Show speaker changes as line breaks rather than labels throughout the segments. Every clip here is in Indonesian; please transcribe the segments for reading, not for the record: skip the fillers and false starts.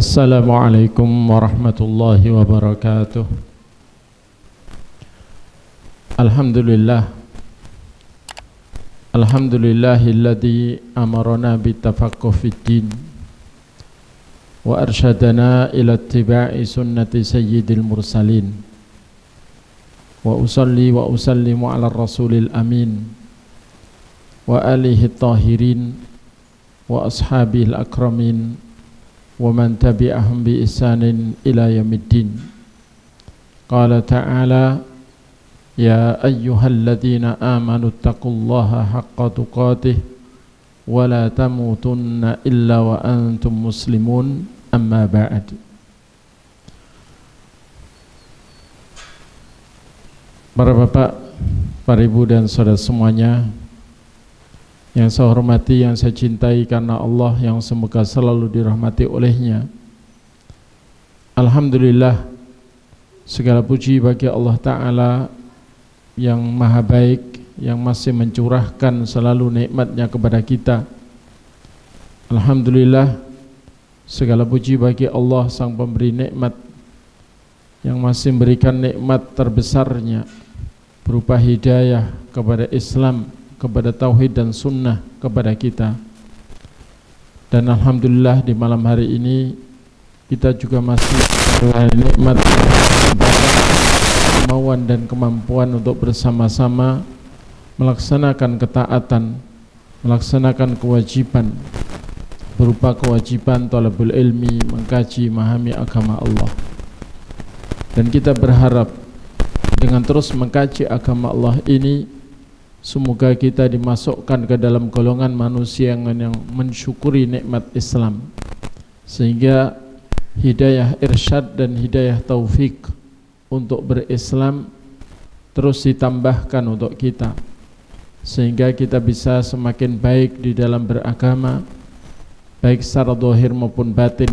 Assalamualaikum warahmatullahi wabarakatuh. Alhamdulillah. Alhamdulillahilladzi amarana bitafaqquh fid-din wa arsyadana ila ittiba'i sunnati sayyidil mursalin. Wa usalli wa usallimu ala rasulil amin wa alihi tahirin wa ashabihil akramin wa man tabi'ahum bi ihsanin ila yaumiddin. Qala ta'ala ya ayyuhalladzina amanu taqullaha haqqa tuqatih wa la tamutunna illa wa antum muslimun, amma ba'd. Para bapak, para ibu dan saudara semuanya yang saya hormati, yang saya cintai karena Allah, yang semoga selalu dirahmati olehnya. Alhamdulillah, segala puji bagi Allah Ta'ala yang maha baik, yang masih mencurahkan selalu nikmatnya kepada kita. Alhamdulillah, segala puji bagi Allah sang pemberi nikmat yang masih memberikan nikmat terbesarnya berupa hidayah kepada Islam, kepada tauhid dan sunnah kepada kita. Dan alhamdulillah di malam hari ini kita juga masih nikmat kemauan dan kemampuan untuk bersama-sama melaksanakan ketaatan, melaksanakan kewajiban berupa kewajiban thalabul ilmi, mengkaji, memahami agama Allah. Dan kita berharap dengan terus mengkaji agama Allah ini, semoga kita dimasukkan ke dalam golongan manusia yang mensyukuri nikmat Islam, sehingga hidayah irsyad dan hidayah taufik untuk berislam terus ditambahkan untuk kita, sehingga kita bisa semakin baik di dalam beragama, baik secara zahir maupun batin,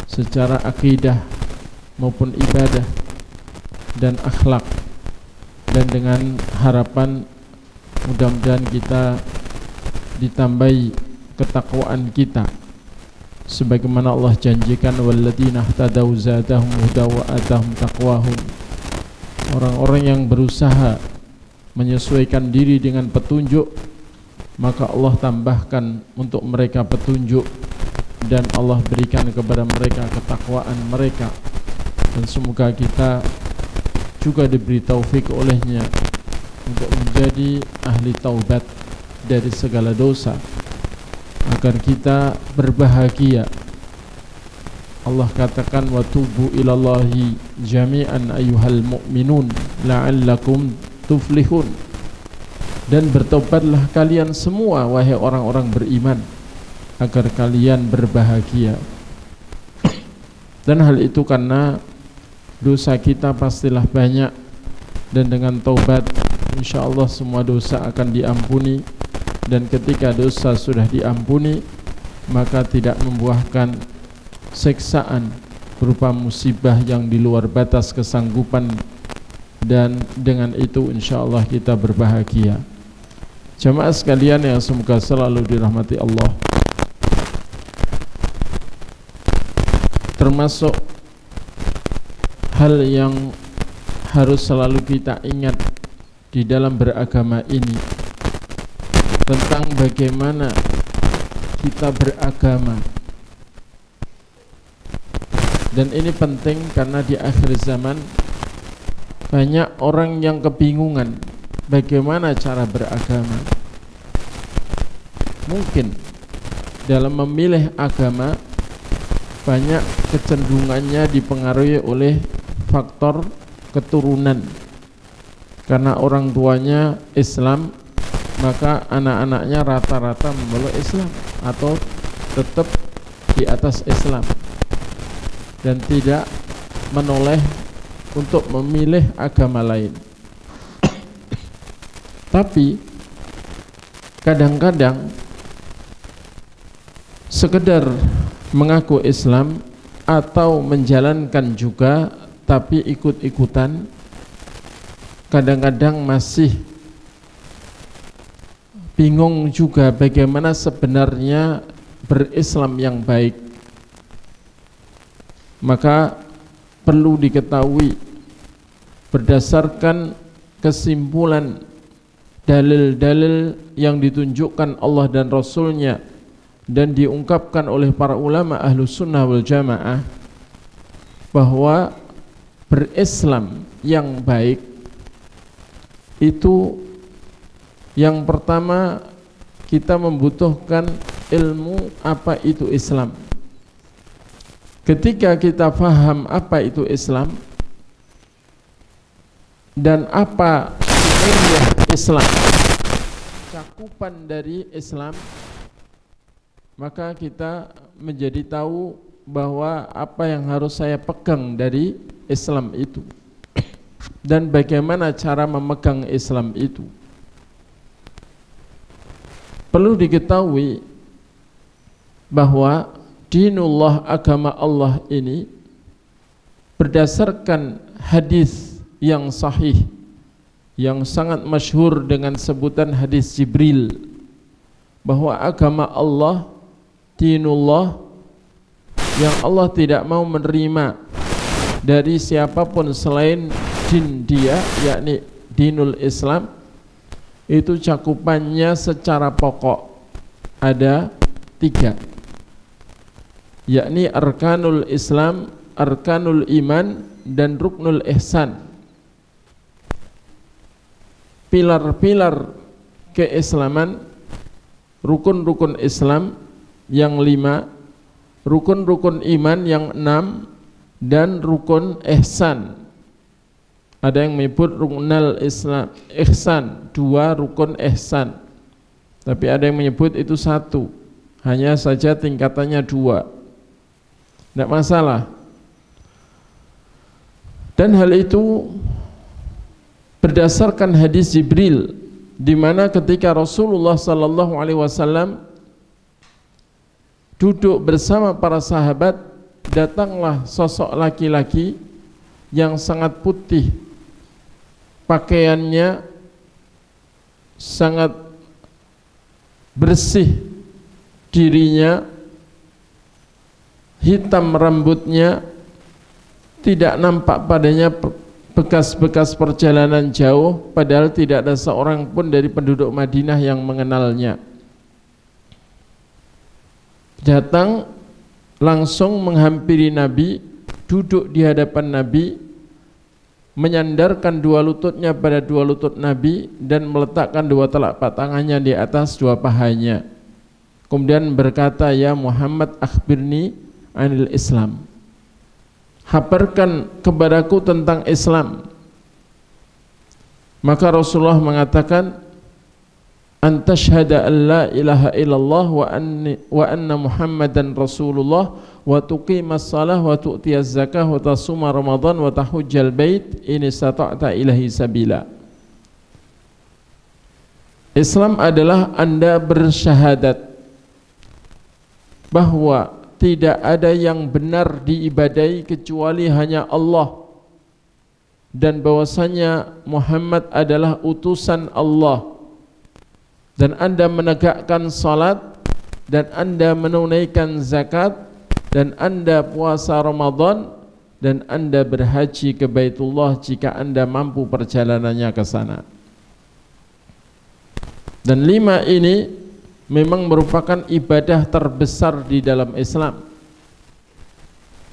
secara akidah maupun ibadah dan akhlak. Dan dengan harapan mudah-mudahan kita ditambahi ketakwaan kita, sebagaimana Allah janjikan walladzina ihtadaw zadahum huda wa atahum taqwahum. Orang-orang yang berusaha menyesuaikan diri dengan petunjuk, maka Allah tambahkan untuk mereka petunjuk dan Allah berikan kepada mereka ketakwaan mereka. Dan semoga kita juga diberi taufik olehnya untuk menjadi ahli taubat dari segala dosa, agar kita berbahagia. Allah katakan wa tubu ilallahi jami'an ayyuhal mu'minun la'allakum tuflihun. Dan bertobatlah kalian semua wahai orang-orang beriman, agar kalian berbahagia. Dan hal itu karena dosa kita pastilah banyak, dan dengan taubat insyaallah semua dosa akan diampuni. Dan ketika dosa sudah diampuni, maka tidak membuahkan siksaan berupa musibah yang di luar batas kesanggupan, dan dengan itu insyaallah kita berbahagia. Jamaah sekalian yang semoga selalu dirahmati Allah, termasuk hal yang harus selalu kita ingat di dalam beragama ini, tentang bagaimana kita beragama. Dan ini penting karena di akhir zaman banyak orang yang kebingungan bagaimana cara beragama. Mungkin dalam memilih agama banyak kecenderungannya dipengaruhi oleh faktor keturunan. Karena orang tuanya Islam, maka anak-anaknya rata-rata memeluk Islam atau tetap di atas Islam, dan tidak menoleh untuk memilih agama lain. Tapi kadang-kadang sekedar mengaku Islam atau menjalankan juga tapi ikut-ikutan, kadang-kadang masih bingung juga bagaimana sebenarnya berislam yang baik. Maka perlu diketahui berdasarkan kesimpulan dalil-dalil yang ditunjukkan Allah dan Rasulnya dan diungkapkan oleh para ulama Ahlus Sunnah wal Jamaah, bahwa berislam yang baik itu yang pertama kita membutuhkan ilmu apa itu Islam. Ketika kita faham apa itu Islam dan apa Islam, cakupan dari Islam, maka kita menjadi tahu bahwa apa yang harus saya pegang dari Islam itu dan bagaimana cara memegang Islam itu. Perlu diketahui bahwa dinullah, agama Allah ini berdasarkan hadis yang sahih yang sangat masyhur dengan sebutan hadis Jibril, bahwa agama Allah, dinullah, yang Allah tidak mau menerima dari siapapun selain din dia, yakni dinul Islam, itu cakupannya secara pokok ada 3, yakni arkanul Islam, arkanul iman, dan ruknul ihsan. Pilar-pilar keislaman, rukun-rukun Islam yang 5, rukun-rukun iman yang 6, dan rukun ihsan. Ada yang menyebut ruknul Islam ihsan, 2 rukun ihsan, tapi ada yang menyebut itu 1, hanya saja tingkatannya 2. Tidak masalah. Dan hal itu berdasarkan hadis Jibril, di mana ketika Rasulullah sallallahu alaihi wasallam duduk bersama para sahabat, datanglah sosok laki-laki yang sangat putih, pakaiannya sangat bersih, dirinya hitam, rambutnya tidak nampak padanya bekas-bekas perjalanan jauh, padahal tidak ada seorang pun dari penduduk Madinah yang mengenalnya. Datang langsung menghampiri Nabi, duduk di hadapan Nabi, menyandarkan 2 lututnya pada 2 lutut Nabi dan meletakkan 2 telapak tangannya di atas 2 pahanya. Kemudian berkata, "Ya Muhammad, akhbirni anil Islam." Habarkan kepadaku tentang Islam. Maka Rasulullah mengatakan, "Antashhada an la ilaha illallah wa anna Muhammadan Rasulullah wa tuqimas salah wa tu'tiyaz zakah wa tasuma Ramadan wa tahujjal bait in istata'ta ilahi sabila." Islam adalah Anda bersyahadat bahwa tidak ada yang benar diibadai kecuali hanya Allah, dan bahwasanya Muhammad adalah utusan Allah, dan Anda menegakkan salat, dan Anda menunaikan zakat, dan Anda puasa Ramadan, dan Anda berhaji ke Baitullah jika Anda mampu perjalanannya ke sana. Dan 5 ini memang merupakan ibadah terbesar di dalam Islam.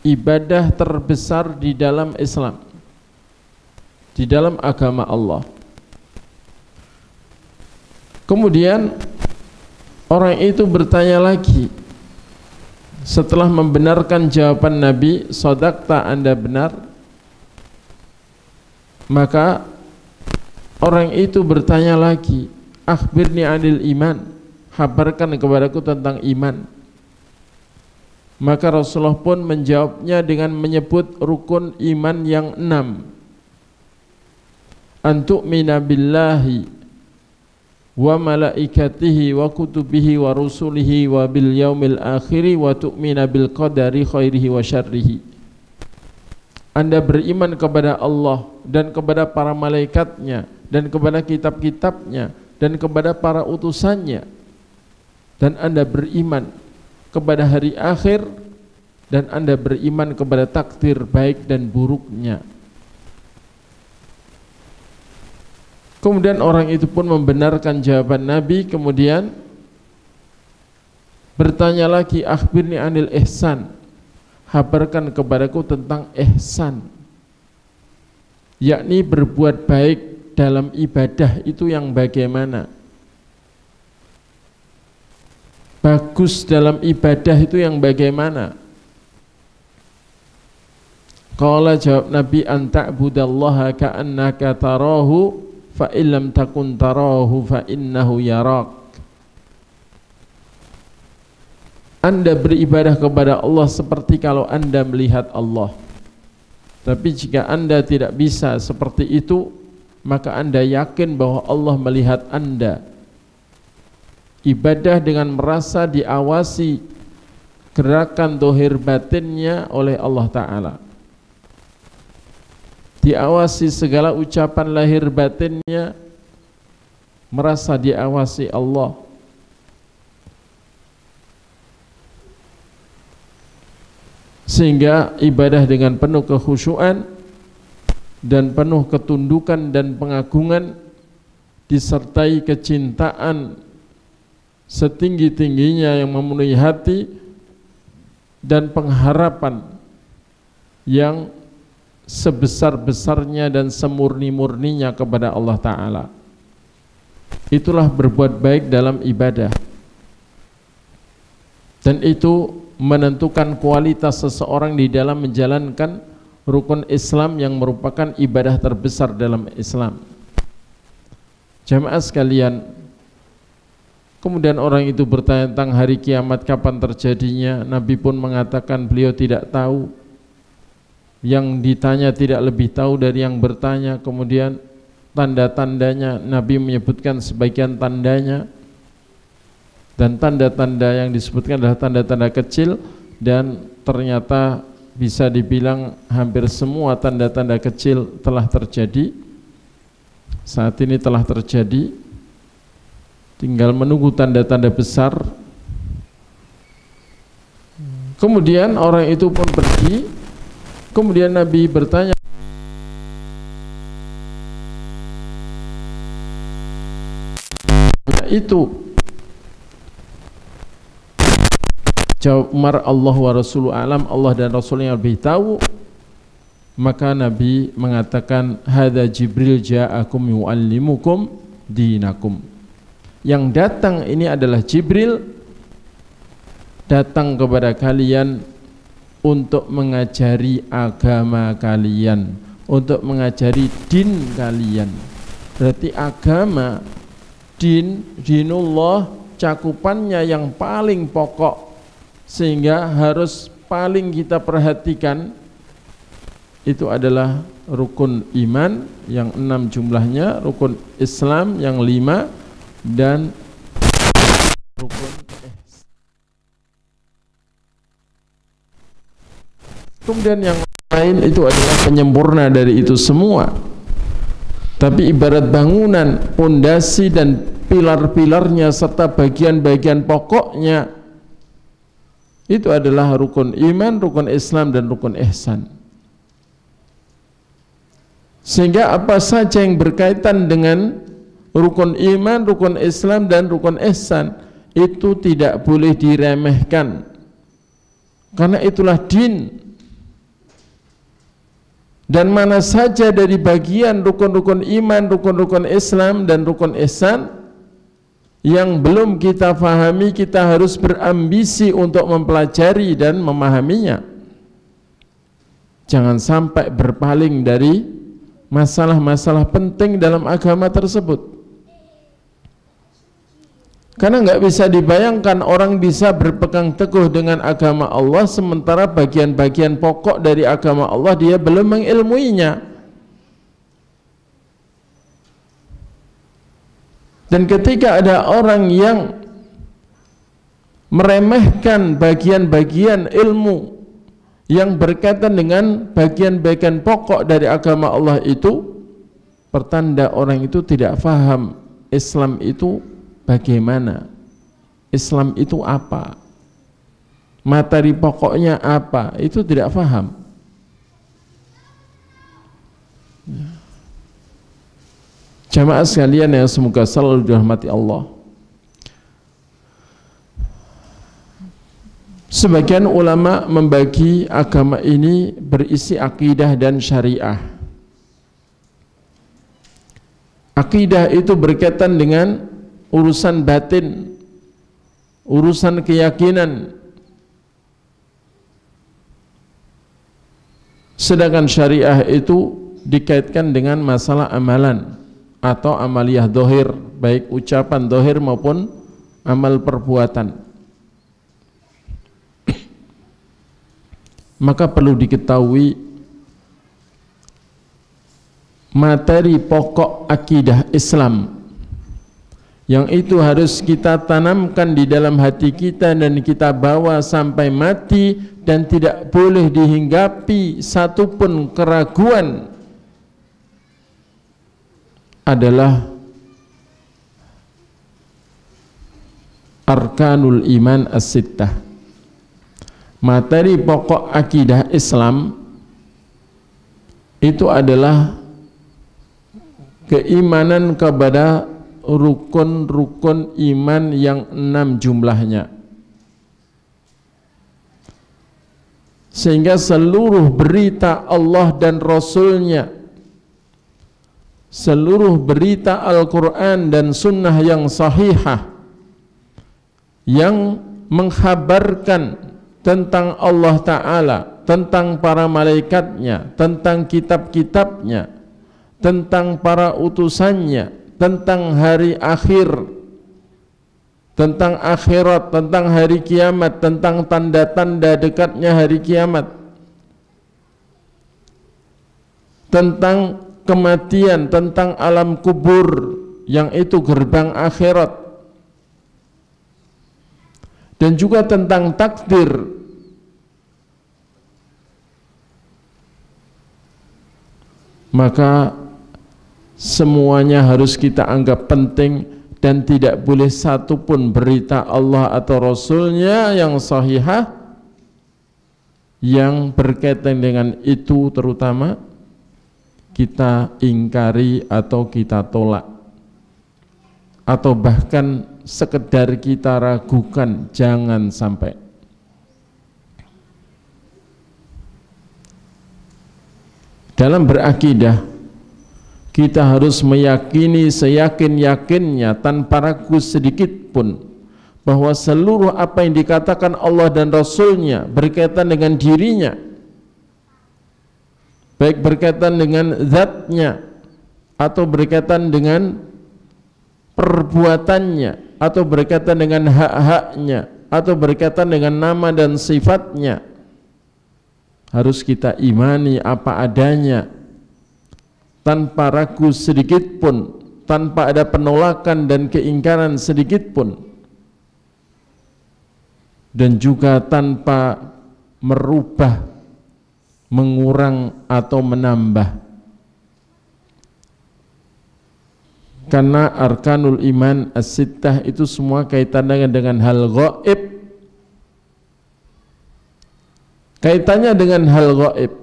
Ibadah terbesar di dalam Islam, di dalam agama Allah. Kemudian orang itu bertanya lagi setelah membenarkan jawaban Nabi, "Shadaqta, Anda benar." Maka orang itu bertanya lagi, "Akhbirni anil iman." Habarkan kepadaku tentang iman. Maka Rasulullah pun menjawabnya dengan menyebut rukun iman yang 6. Antu'mina billahi wa malaikatihi wa kutubihi wa rusulihi wa bil yaumil akhiri wa tu'mina bil qadari khairihi wa syarrihi. Anda beriman kepada Allah dan kepada para malaikatnya dan kepada kitab-kitabnya dan kepada para utusannya, dan Anda beriman kepada hari akhir dan Anda beriman kepada takdir baik dan buruknya. Kemudian orang itu pun membenarkan jawaban Nabi, kemudian bertanya lagi, akhbirni anil ihsan, kabarkan kepadaku tentang ihsan, yakni berbuat baik dalam ibadah itu yang bagaimana, bagus dalam ibadah itu yang bagaimana. Qala, jawab Nabi, anta'budallaha ka'annaka tarahu fa illam takun tarahu fa innahu yarak. Anda beribadah kepada Allah seperti kalau Anda melihat Allah. Tapi jika Anda tidak bisa seperti itu, maka Anda yakin bahwa Allah melihat Anda. Ibadah dengan merasa diawasi gerakan dohir batinnya oleh Allah Ta'ala, diawasi segala ucapan lahir batinnya, merasa diawasi Allah. Sehingga ibadah dengan penuh kekhusyuan dan penuh ketundukan dan pengagungan, disertai kecintaan setinggi-tingginya yang memenuhi hati, dan pengharapan yang sebesar-besarnya dan semurni-murninya kepada Allah Ta'ala. Itulah berbuat baik dalam ibadah, dan itu menentukan kualitas seseorang di dalam menjalankan rukun Islam yang merupakan ibadah terbesar dalam Islam. Jamaah sekalian, kemudian orang itu bertanya tentang hari kiamat kapan terjadinya. Nabi pun mengatakan beliau tidak tahu. Yang ditanya tidak lebih tahu dari yang bertanya. Kemudian tanda-tandanya, Nabi menyebutkan sebagian tandanya, dan tanda-tanda yang disebutkan adalah tanda-tanda kecil, dan ternyata bisa dibilang hampir semua tanda-tanda kecil telah terjadi. Saat ini telah terjadi, tinggal menunggu tanda-tanda besar. Kemudian orang itu pun pergi. Kemudian Nabi bertanya, itu jawab Umar, Allah wa Rasuluhu alam, Allah dan Rasulnya lebih tahu. Maka Nabi mengatakan, hadza Jibril ja'akum yu'allimukum dinakum. Yang datang ini adalah Jibril, datang kepada kalian untuk mengajari agama kalian, untuk mengajari din kalian. Berarti agama, din, dinullah, cakupannya yang paling pokok, sehingga harus paling kita perhatikan, itu adalah rukun iman yang 6 jumlahnya, rukun Islam yang 5, dan rukun ihsan. Kemudian yang lain itu adalah penyempurna dari itu semua. Tapi ibarat bangunan, pondasi dan pilar-pilarnya serta bagian-bagian pokoknya itu adalah rukun iman, rukun Islam, dan rukun ihsan. Sehingga apa saja yang berkaitan dengan rukun iman, rukun Islam, dan rukun ihsan itu tidak boleh diremehkan, karena itulah din. Dan mana saja dari bagian rukun-rukun iman, rukun-rukun Islam, dan rukun ihsan yang belum kita fahami, kita harus berambisi untuk mempelajari dan memahaminya. Jangan sampai berpaling dari masalah-masalah penting dalam agama tersebut. Karena nggak bisa dibayangkan orang bisa berpegang teguh dengan agama Allah sementara bagian-bagian pokok dari agama Allah dia belum mengilmuinya. Dan ketika ada orang yang meremehkan bagian-bagian ilmu yang berkaitan dengan bagian-bagian pokok dari agama Allah itu, pertanda orang itu tidak faham Islam itu bagaimana, Islam itu apa. materi pokoknya apa, itu tidak paham. Jamaah sekalian yang semoga selalu dirahmati Allah, sebagian ulama membagi agama ini berisi akidah dan syariah. Akidah itu berkaitan dengan urusan batin, urusan keyakinan. Sedangkan syariah itu dikaitkan dengan masalah amalan atau amaliyah dohir, baik ucapan dohir maupun amal perbuatan. Maka perlu diketahui materi pokok akidah Islam yang itu harus kita tanamkan di dalam hati kita dan kita bawa sampai mati, dan tidak boleh dihinggapi satupun keraguan, adalah arkanul iman as-sittah. Materi pokok akidah Islam itu adalah keimanan kepada rukun-rukun iman yang 6 jumlahnya, sehingga seluruh berita Allah dan Rasulnya, seluruh berita Al-Quran dan Sunnah yang sahihah yang mengkhabarkan tentang Allah Ta'ala, tentang para malaikatnya, tentang kitab-kitabnya, tentang para utusannya, tentang hari akhir, tentang akhirat, tentang hari kiamat, tentang tanda-tanda dekatnya hari kiamat, tentang kematian, tentang alam kubur yang itu gerbang akhirat, dan juga tentang takdir. Maka semuanya harus kita anggap penting, dan tidak boleh satupun berita Allah atau Rasulnya yang sahihah yang berkaitan dengan itu terutama kita ingkari atau kita tolak, atau bahkan sekedar kita ragukan. Jangan sampai. Dalam berakidah kita harus meyakini seyakin-yakinnya tanpa ragu sedikit pun bahwa seluruh apa yang dikatakan Allah dan Rasulnya berkaitan dengan dirinya, baik berkaitan dengan zatnya atau berkaitan dengan perbuatannya atau berkaitan dengan hak-haknya atau berkaitan dengan nama dan sifatnya, harus kita imani apa adanya tanpa ragu sedikit pun, tanpa ada penolakan dan keingkaran sedikit pun, dan juga tanpa merubah, mengurang atau menambah. Karena arkanul iman as-sittah itu semua kaitannya dengan hal gaib, kaitannya dengan hal gaib,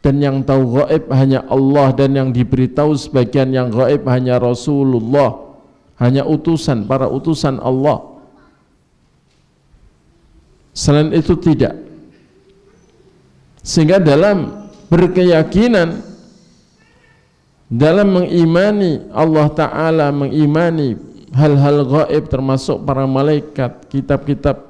dan yang tahu gaib hanya Allah, dan yang diberitahu sebagian yang gaib hanya Rasulullah, hanya utusan, para utusan Allah. Selain itu tidak. Sehingga dalam berkeyakinan, dalam mengimani Allah Ta'ala, mengimani hal-hal gaib termasuk para malaikat, kitab-kitab,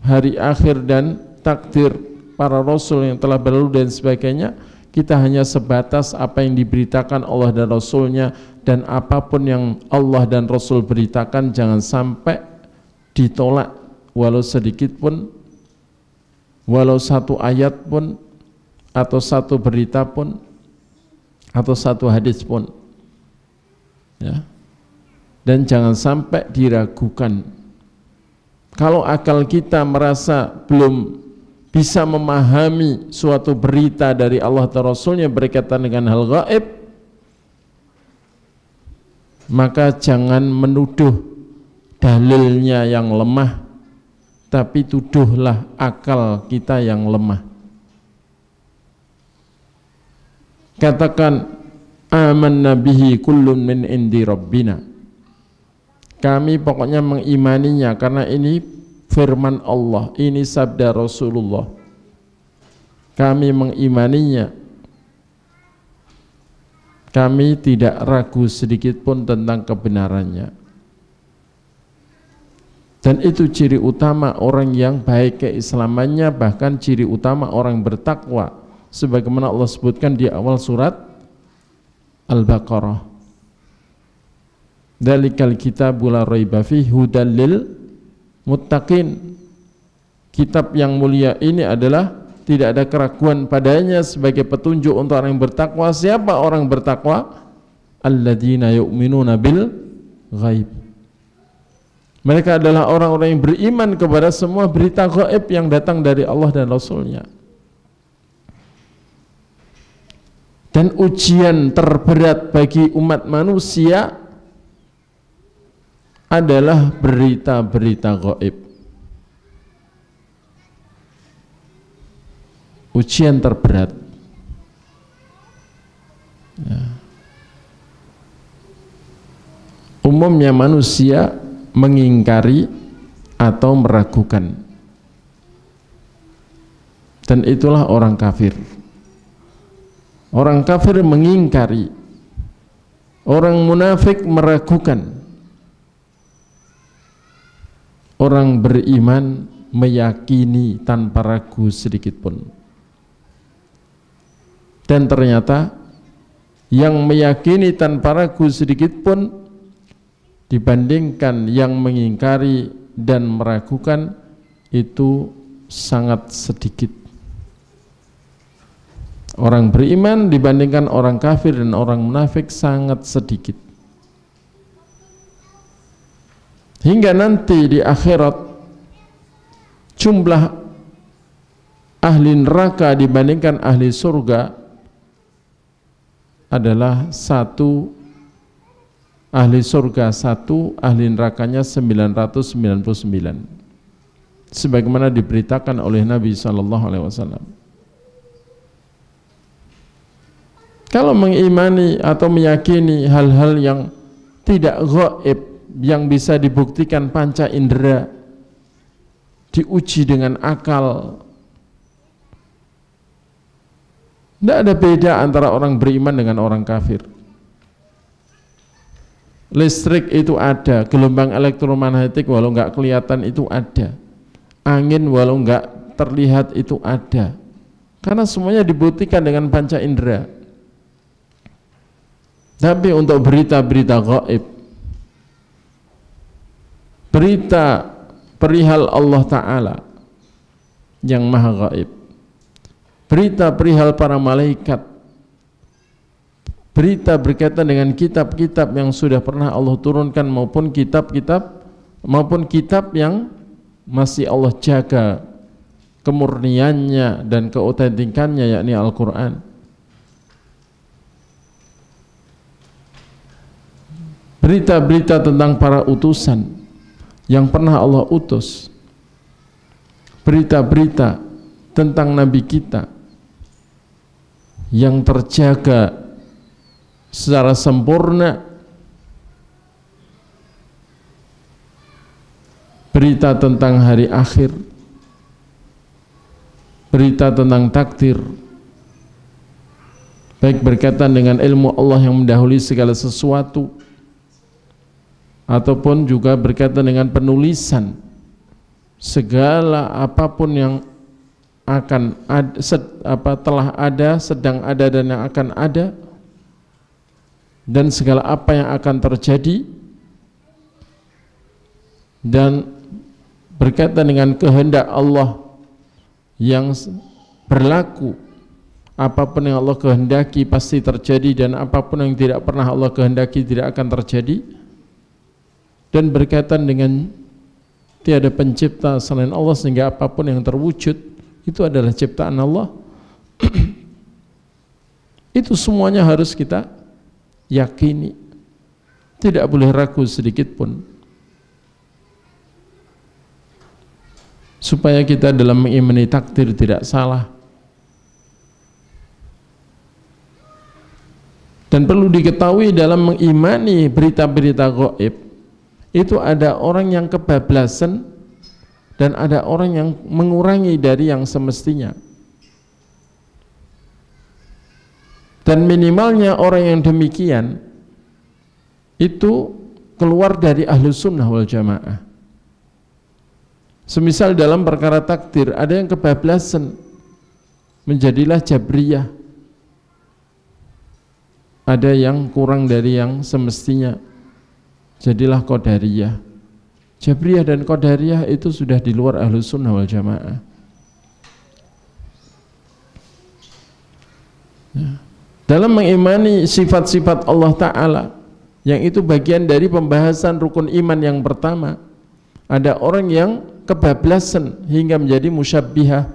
hari akhir dan takdir para rasul yang telah berlalu dan sebagainya, kita hanya sebatas apa yang diberitakan Allah dan Rasulnya, dan apapun yang Allah dan Rasul beritakan jangan sampai ditolak walau sedikit pun, walau satu ayat pun, atau satu berita pun, atau satu hadis pun, ya. Dan jangan sampai diragukan. Kalau akal kita merasa belum bisa memahami suatu berita dari Allah dan Rasulnya berkaitan dengan hal gaib, maka jangan menuduh dalilnya yang lemah, tapi tuduhlah akal kita yang lemah. Katakan amanna bihi kullun min indi rabbina. Kami pokoknya mengimaninya karena ini firman Allah, ini sabda Rasulullah. Kami mengimaninya. Kami tidak ragu sedikit pun tentang kebenarannya. Dan itu ciri utama orang yang baik keislamannya, bahkan ciri utama orang bertakwa. Sebagaimana Allah sebutkan di awal surat Al-Baqarah. Dzalikal kitabu la raiba fihi hudal lil muttaqin. Kitab yang mulia ini adalah tidak ada keraguan padanya sebagai petunjuk untuk orang yang bertakwa. Siapa orang bertakwa? Alladzina yu'minuna bil ghaib. Mereka adalah orang-orang yang beriman kepada semua berita gaib yang datang dari Allah dan Rasulnya. Dan ujian terberat bagi umat manusia adalah berita-berita gaib. Ujian terberat. Ya. Umumnya manusia mengingkari atau meragukan, dan itulah orang kafir. Orang kafir mengingkari, orang munafik meragukan, orang beriman meyakini tanpa ragu sedikit pun. Dan ternyata yang meyakini tanpa ragu sedikit pun dibandingkan yang mengingkari dan meragukan itu sangat sedikit. Orang beriman dibandingkan orang kafir dan orang munafik sangat sedikit. Hingga nanti di akhirat jumlah ahli neraka dibandingkan ahli surga adalah satu. Ahli surga 1, ahli nerakanya 999. Sebagaimana diberitakan oleh Nabi SAW. Kalau mengimani atau meyakini hal-hal yang tidak gaib, yang bisa dibuktikan panca indera, diuji dengan akal, tidak ada beda antara orang beriman dengan orang kafir. Listrik itu ada, gelombang elektromagnetik walau nggak kelihatan itu ada, angin walau nggak terlihat itu ada, karena semuanya dibuktikan dengan panca indera. Tapi untuk berita-berita gaib, berita perihal Allah Ta'ala yang maha gaib, berita perihal para malaikat, berita berkaitan dengan kitab-kitab yang sudah pernah Allah turunkan maupun kitab-kitab yang masih Allah jaga kemurniannya dan keautentikannya, yakni Al-Quran. Berita-berita tentang para utusan yang pernah Allah utus, berita-berita tentang Nabi kita yang terjaga secara sempurna, berita tentang hari akhir, berita tentang takdir, baik berkaitan dengan ilmu Allah yang mendahului segala sesuatu, ataupun juga berkaitan dengan penulisan segala apapun yang akan ada, telah ada, sedang ada, dan yang akan ada, dan segala apa yang akan terjadi, dan berkaitan dengan kehendak Allah yang berlaku. Apapun yang Allah kehendaki pasti terjadi, dan apapun yang tidak pernah Allah kehendaki tidak akan terjadi. Dan berkaitan dengan tiada pencipta selain Allah, sehingga apapun yang terwujud itu adalah ciptaan Allah. Itu semuanya harus kita yakini, tidak boleh ragu sedikit pun. supaya kita dalam mengimani takdir tidak salah. Dan perlu diketahui dalam mengimani berita-berita gaib itu ada orang yang kebablasan dan ada orang yang mengurangi dari yang semestinya. Dan minimalnya orang yang demikian itu keluar dari Ahlus Sunnah wal Jamaah. Semisal dalam perkara takdir ada yang kebablasan, menjadilah Jabriyah. Ada yang kurang dari yang semestinya, jadilah Qadariyah. Jabriyah dan Qadariyah itu sudah di luar Ahlus Sunnah wal Jamaah. Ya. Dalam mengimani sifat-sifat Allah Ta'ala, yang itu bagian dari pembahasan rukun iman yang pertama, ada orang yang kebablasan hingga menjadi musyabbihah,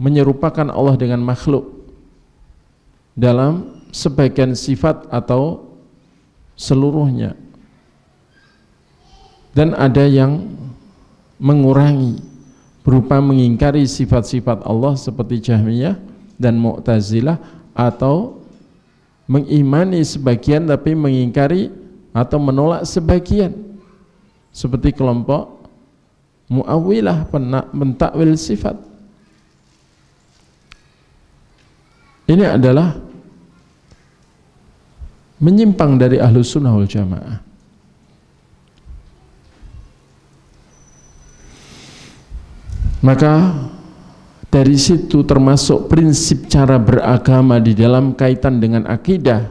menyerupakan Allah dengan makhluk dalam sebagian sifat atau seluruhnya, dan ada yang mengurangi berupa mengingkari sifat-sifat Allah seperti Jahmiyah dan Mu'tazilah, atau mengimani sebagian tapi mengingkari atau menolak sebagian seperti kelompok Mu'awwilah, pentakwil sifat. Ini adalah menyimpang dari Ahlus Sunnah wal Jamaah. Maka dari situ termasuk prinsip cara beragama di dalam kaitan dengan akidah.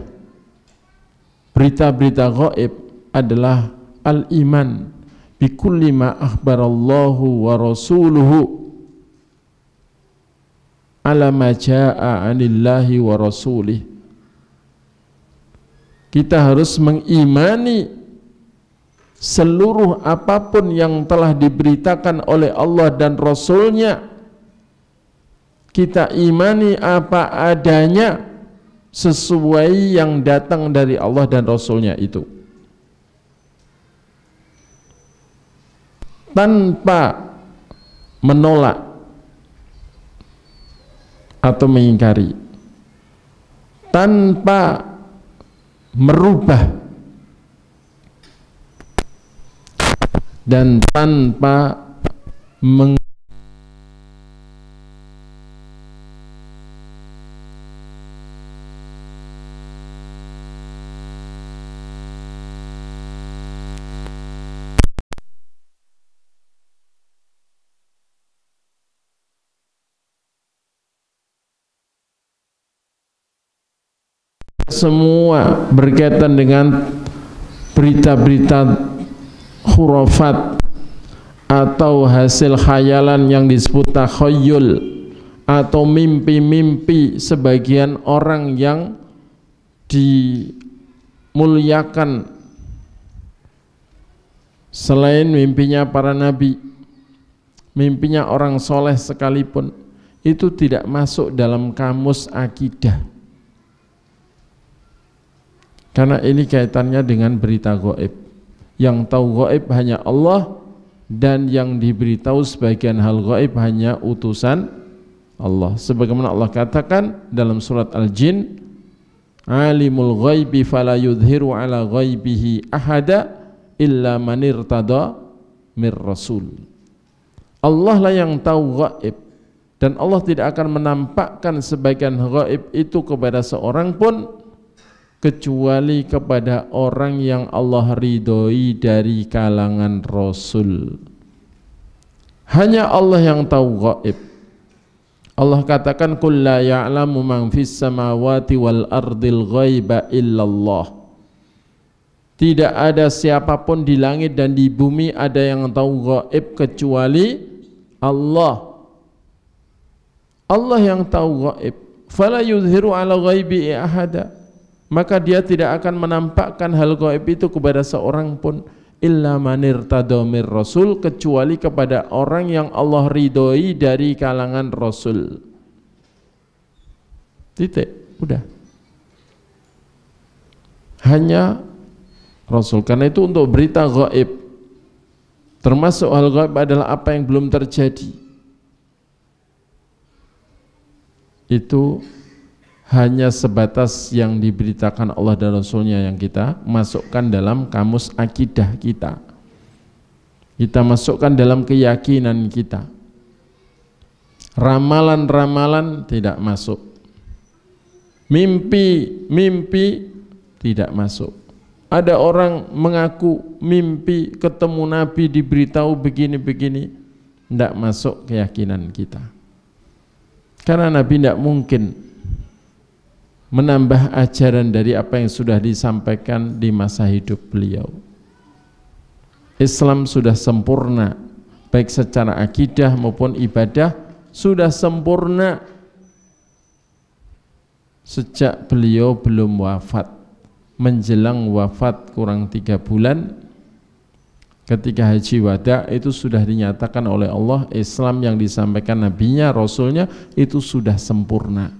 Berita-berita gaib adalah al-iman bi kulli ma akhbarallahu wa rasuluhu ala ma jaa'a 'anillahi wa rasulih. Kita harus mengimani seluruh apapun yang telah diberitakan oleh Allah dan Rasulnya. Kita imani apa adanya sesuai yang datang dari Allah dan Rasulnya itu, tanpa menolak atau mengingkari, tanpa merubah, dan tanpa semua berkaitan dengan berita-berita khurafat atau hasil khayalan yang disebut takhayyul atau mimpi-mimpi sebagian orang yang dimuliakan selain mimpinya para nabi, mimpinya orang soleh sekalipun, itu tidak masuk dalam kamus akidah. Karena ini kaitannya dengan berita gaib. Yang tahu gaib hanya Allah, dan yang diberitahu sebagian hal gaib hanya utusan Allah. Sebagaimana Allah katakan dalam surat Al-Jin, alimul ghaibi fala yudhiru ala ghaibihi ahada illa man irtada mir rasul. Allah lah yang tahu gaib, dan Allah tidak akan menampakkan sebagian gaib itu kepada seorang pun kecuali kepada orang yang Allah ridhoi dari kalangan Rasul. Hanya Allah yang tahu gaib. Allah katakan, qul la ya'lamu man fis samawati wal ardil ghaiba illallah. Tidak ada siapapun di langit dan di bumi ada yang tahu gaib kecuali Allah. Allah yang tahu gaib. Fala yudhiru ala ghaibi ahada. Maka dia tidak akan menampakkan hal gaib itu kepada seorang pun illa man irtada mir rasul, kecuali kepada orang yang Allah ridhoi dari kalangan Rasul. Titik, udah. Hanya Rasul. Karena itu untuk berita gaib Termasuk hal gaib adalah apa yang belum terjadi. Itu hanya sebatas yang diberitakan Allah dan Rasulnya yang kita masukkan dalam kamus akidah kita. Kita masukkan dalam keyakinan kita. Ramalan-ramalan tidak masuk. Mimpi tidak masuk. Ada orang mengaku mimpi ketemu Nabi, diberitahu begini-begini, tidak masuk keyakinan kita. Karena Nabi tidak mungkin menambah ajaran dari apa yang sudah disampaikan di masa hidup beliau. Islam sudah sempurna, baik secara akidah maupun ibadah sudah sempurna sejak beliau belum wafat. Menjelang wafat kurang 3 bulan, ketika haji wada itu sudah dinyatakan oleh Allah, Islam yang disampaikan Nabinya, Rasulnya itu sudah sempurna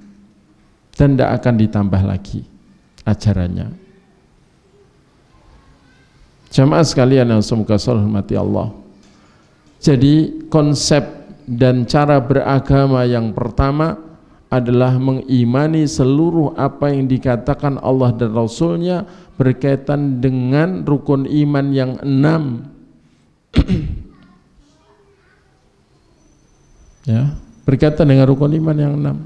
dan tidak akan ditambah lagi ajarannya. Jamaah sekalian yang semoga hormati Allah. Jadi konsep dan cara beragama yang pertama adalah mengimani seluruh apa yang dikatakan Allah dan Rasulnya berkaitan dengan rukun iman yang 6. Ya, berkaitan dengan rukun iman yang 6.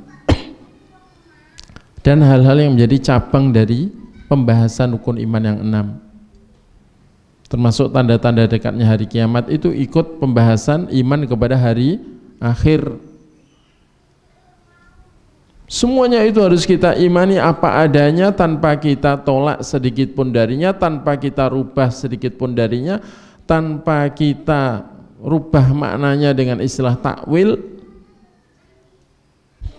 Dan hal-hal yang menjadi cabang dari pembahasan rukun iman yang 6, termasuk tanda-tanda dekatnya hari kiamat, itu ikut pembahasan iman kepada hari akhir. Semuanya itu harus kita imani apa adanya, tanpa kita tolak sedikit pun darinya, tanpa kita rubah sedikit pun darinya, tanpa kita rubah maknanya dengan istilah takwil,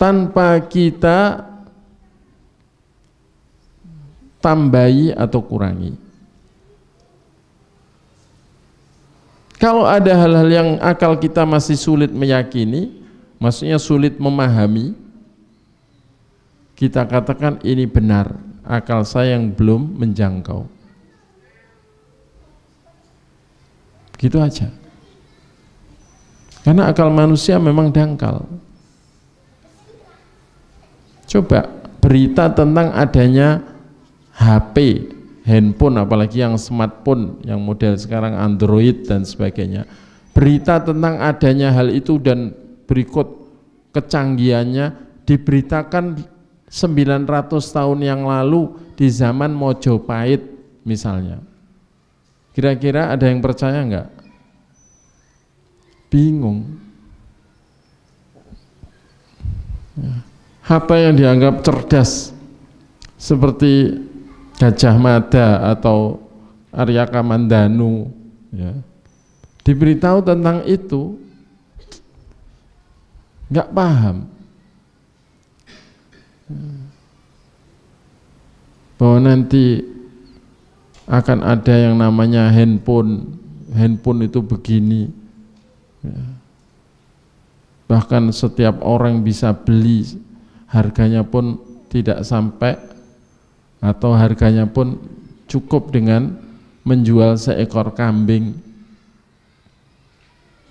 tanpa kita tambahi atau kurangi. Kalau ada hal-hal yang akal kita masih sulit meyakini, maksudnya sulit memahami, kita katakan ini benar, akal saya yang belum menjangkau. Gitu aja. Karena akal manusia memang dangkal. Coba berita tentang adanya HP, handphone, apalagi yang smartphone, yang model sekarang Android dan sebagainya. Berita tentang adanya hal itu dan berikut kecanggihannya diberitakan 900 tahun yang lalu di zaman Mojopahit misalnya. Kira-kira ada yang percaya enggak? Bingung. Apa yang dianggap cerdas seperti Gajah Mada atau Arya Kamandanu, ya, diberitahu tentang itu nggak paham bahwa nanti akan ada yang namanya handphone itu begini, ya. Bahkan setiap orang bisa beli, harganya pun tidak sampai atau harganya pun cukup dengan menjual seekor kambing,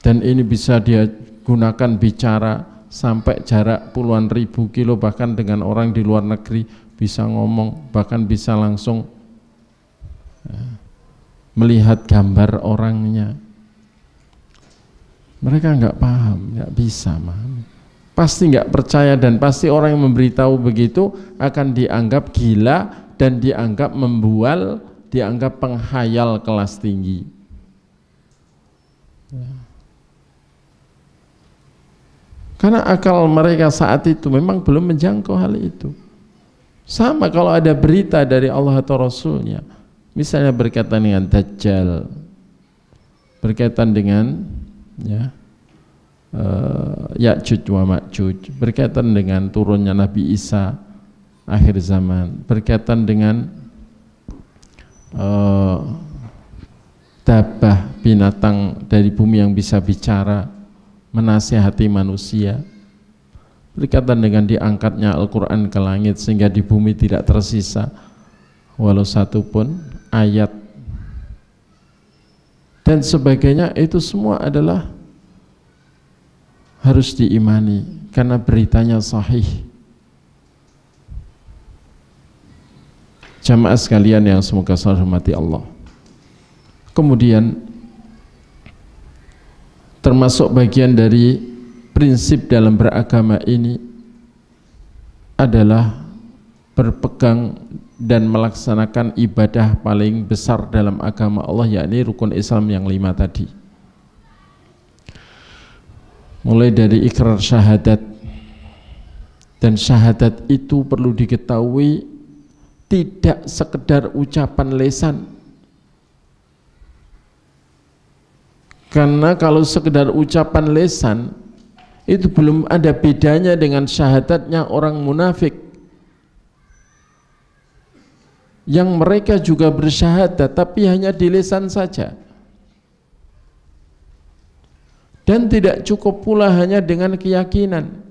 dan ini bisa dia gunakan bicara sampai jarak puluhan ribu kilo, bahkan dengan orang di luar negeri bisa ngomong, bahkan bisa langsung melihat gambar orangnya. Mereka nggak paham, nggak bisa paham, pasti nggak percaya, dan pasti orang yang memberitahu begitu akan dianggap gila dan dianggap membual, dianggap penghayal kelas tinggi. Karena akal mereka saat itu memang belum menjangkau hal itu. Sama kalau ada berita dari Allah atau Rasulnya, misalnya berkaitan dengan Dajjal, berkaitan dengan Ya'juj wa Ma'juj, berkaitan dengan turunnya Nabi Isa akhir zaman, berkaitan dengan dabah, binatang dari bumi yang bisa bicara, menasihati manusia, berkaitan dengan diangkatnya Al-Quran ke langit sehingga di bumi tidak tersisa walau satu pun ayat, dan sebagainya, itu semua adalah harus diimani karena beritanya sahih. Jamaah sekalian yang semoga saya hormati Allah. Kemudian termasuk bagian dari prinsip dalam beragama ini adalah berpegang dan melaksanakan ibadah paling besar dalam agama Allah, yakni rukun Islam yang 5 tadi. Mulai dari ikrar syahadat, dan syahadat itu perlu diketahui tidak sekedar ucapan lisan. Karena kalau sekedar ucapan lisan itu belum ada bedanya dengan syahadatnya orang munafik yang mereka juga bersyahadat tapi hanya di lisan saja. Dan tidak cukup pula hanya dengan keyakinan,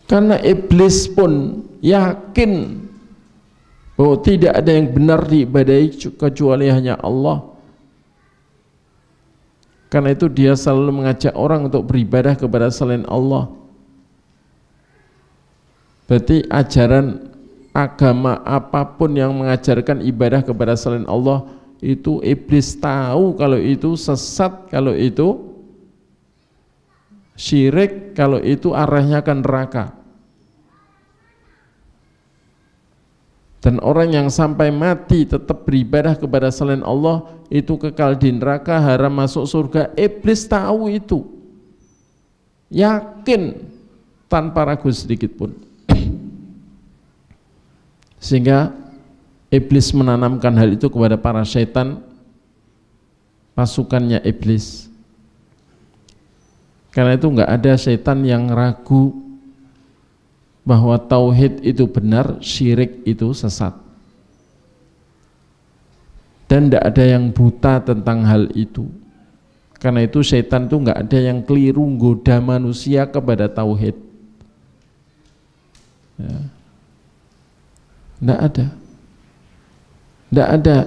karena iblis pun yakin bahwa tidak ada yang benar diibadahi kecuali hanya Allah. Karena itu dia selalu mengajak orang untuk beribadah kepada selain Allah. Berarti ajaran agama apapun yang mengajarkan ibadah kepada selain Allah, itu iblis tahu kalau itu sesat, kalau itu syirik, kalau itu arahnya ke neraka. Dan orang yang sampai mati tetap beribadah kepada selain Allah itu kekal di neraka, haram masuk surga. Iblis tahu itu, yakin tanpa ragu sedikit pun. Sehingga iblis menanamkan hal itu kepada para syaitan, pasukannya iblis. Karena itu enggak ada syaitan yang ragu bahwa tauhid itu benar, syirik itu sesat. Dan tidak ada yang buta tentang hal itu. Karena itu syaitan itu enggak ada yang keliru goda manusia kepada tauhid. Ya. Tidak ada. Tidak ada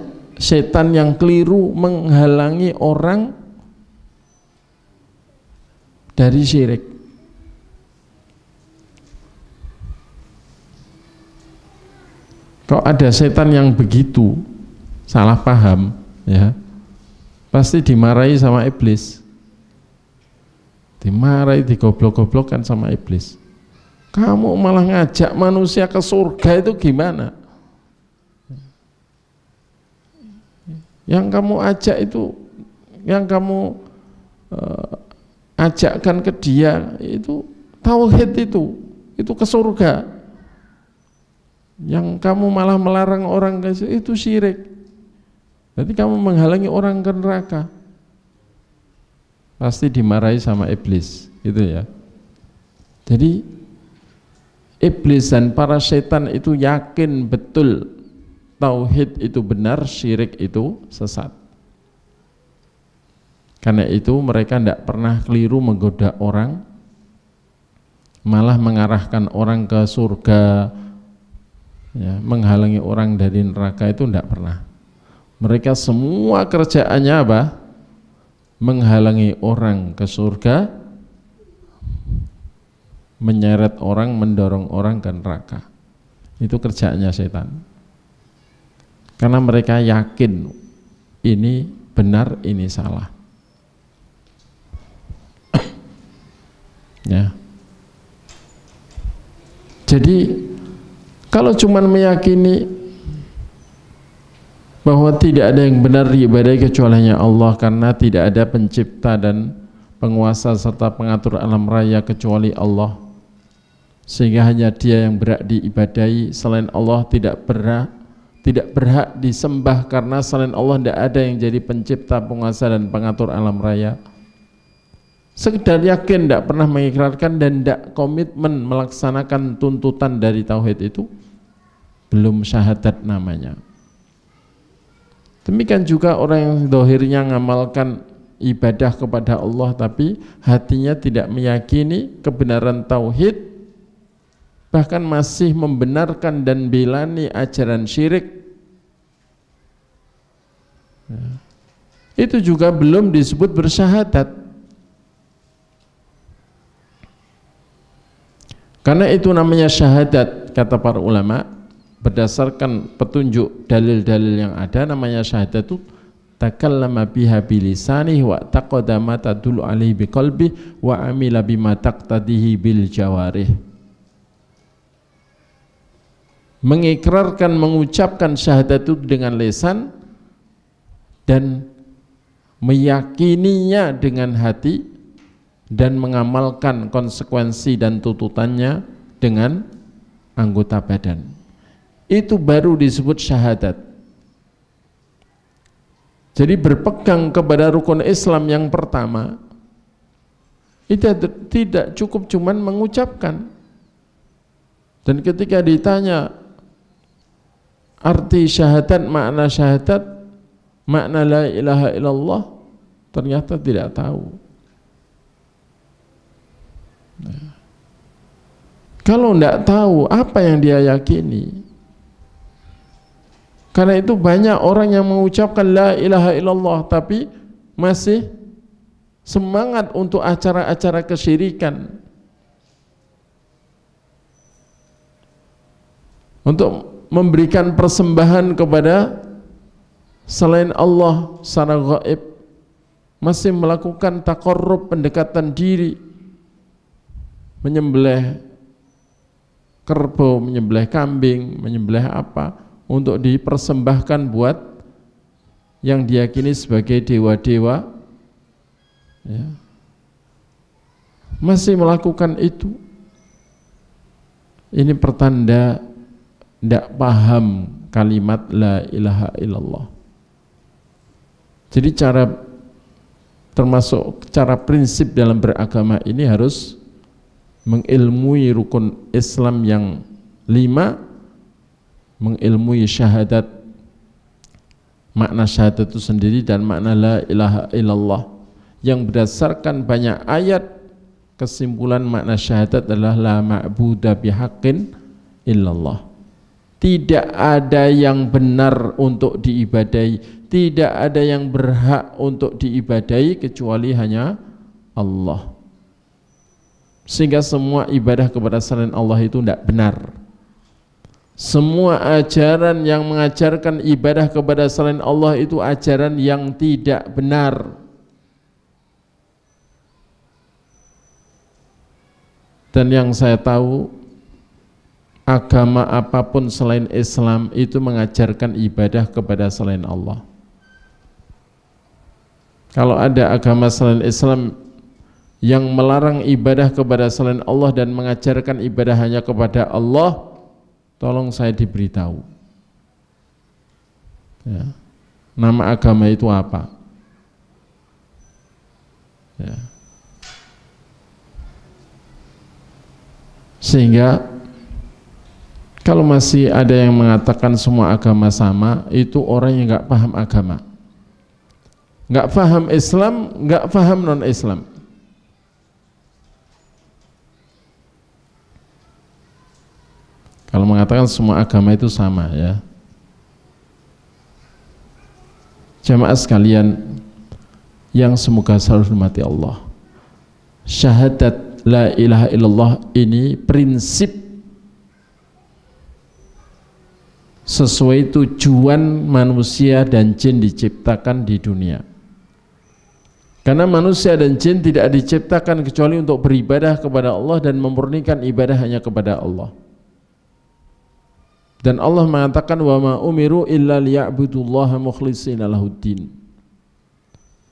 setan yang keliru menghalangi orang dari syirik. Kalau ada setan yang begitu salah paham, ya pasti dimarahi sama iblis, dimarahi, digoblok-goblokkan sama iblis. Kamu malah ngajak manusia ke surga, itu gimana? Yang kamu ajak itu, yang kamu ajakkan ke dia itu tauhid, itu ke surga. Yang kamu malah melarang orang ke situ, itu syirik. Berarti kamu menghalangi orang ke neraka. Pasti dimarahi sama iblis, gitu ya. Jadi iblis dan para setan itu yakin betul tauhid itu benar, syirik itu sesat. Karena itu mereka tidak pernah keliru menggoda orang, malah mengarahkan orang ke surga, ya, menghalangi orang dari neraka, itu tidak pernah. Mereka semua kerjaannya apa? Menghalangi orang ke surga, menyeret orang, mendorong orang ke neraka. Itu kerjaannya setan. Karena mereka yakin ini benar, ini salah. Ya. Jadi kalau cuma meyakini bahwa tidak ada yang benar diibadahi kecuali hanya Allah, karena tidak ada pencipta dan penguasa serta pengatur alam raya kecuali Allah, sehingga hanya Dia yang berhak diibadahi, selain Allah tidak berhak disembah, karena selain Allah tidak ada yang jadi pencipta, penguasa dan pengatur alam raya. Sekedar yakin, tidak pernah mengikrarkan dan tidak komitmen melaksanakan tuntutan dari tauhid, itu belum syahadat namanya. Demikian juga orang yang dohirnya ngamalkan ibadah kepada Allah tapi hatinya tidak meyakini kebenaran tauhid, bahkan masih membenarkan dan belani ajaran syirik, Itu juga belum disebut bersyahadat. Karena itu namanya syahadat, kata para ulama, berdasarkan petunjuk dalil-dalil yang ada, namanya syahadat itu takallama biha bilisanihi wa taqaddama tadullu alaihi biqalbihi wa amila bima taqtadihi bil jawarih. Mengikrarkan, mengucapkan syahadat itu dengan lisan dan meyakininya dengan hati dan mengamalkan konsekuensi dan tuntutannya dengan anggota badan. Itu baru disebut syahadat. Jadi berpegang kepada rukun Islam yang pertama itu tidak cukup cuman mengucapkan. Dan ketika ditanya arti syahadat, makna la ilaha illallah, ternyata tidak tahu. Nah, kalau tidak tahu apa yang dia yakini, karena itu banyak orang yang mengucapkan la ilaha illallah tapi masih semangat untuk acara-acara kesyirikan, untuk memberikan persembahan kepada selain Allah secara gaib, masih melakukan taqarrub, pendekatan diri, menyembelih kerbau, menyembelih kambing, menyembelih apa untuk dipersembahkan buat yang diyakini sebagai dewa-dewa, ya. Masih melakukan itu. Ini pertanda tidak paham kalimat la ilaha illallah. Jadi termasuk cara prinsip dalam beragama ini harus mengilmui rukun Islam yang 5, mengilmui syahadat, makna syahadat itu sendiri, dan makna la ilaha illallah yang berdasarkan banyak ayat. Kesimpulan makna syahadat adalah la ma'buda bihaqqin illallah. Tidak ada yang benar untuk diibadahi, tidak ada yang berhak untuk diibadahi kecuali hanya Allah. Sehingga semua ibadah kepada selain Allah itu tidak benar. Semua ajaran yang mengajarkan ibadah kepada selain Allah itu ajaran yang tidak benar. Dan yang saya tahu, agama apapun selain Islam itu mengajarkan ibadah kepada selain Allah. Kalau ada agama selain Islam yang melarang ibadah kepada selain Allah dan mengajarkan ibadah hanya kepada Allah, tolong saya diberitahu, ya, nama agama itu apa, ya. Sehingga kalau masih ada yang mengatakan semua agama sama, itu orang yang nggak paham agama, nggak paham Islam, nggak paham non-Islam. Kalau mengatakan semua agama itu sama, ya. Jamaah sekalian yang semoga selalu dirahmati Allah, syahadat la ilaha illallah ini prinsip sesuai tujuan manusia dan jin diciptakan di dunia. Karena manusia dan jin tidak diciptakan kecuali untuk beribadah kepada Allah dan memurnikan ibadah hanya kepada Allah. Dan Allah mengatakan wa ma umiru illa liya'budullaha mukhlishina lahuddin.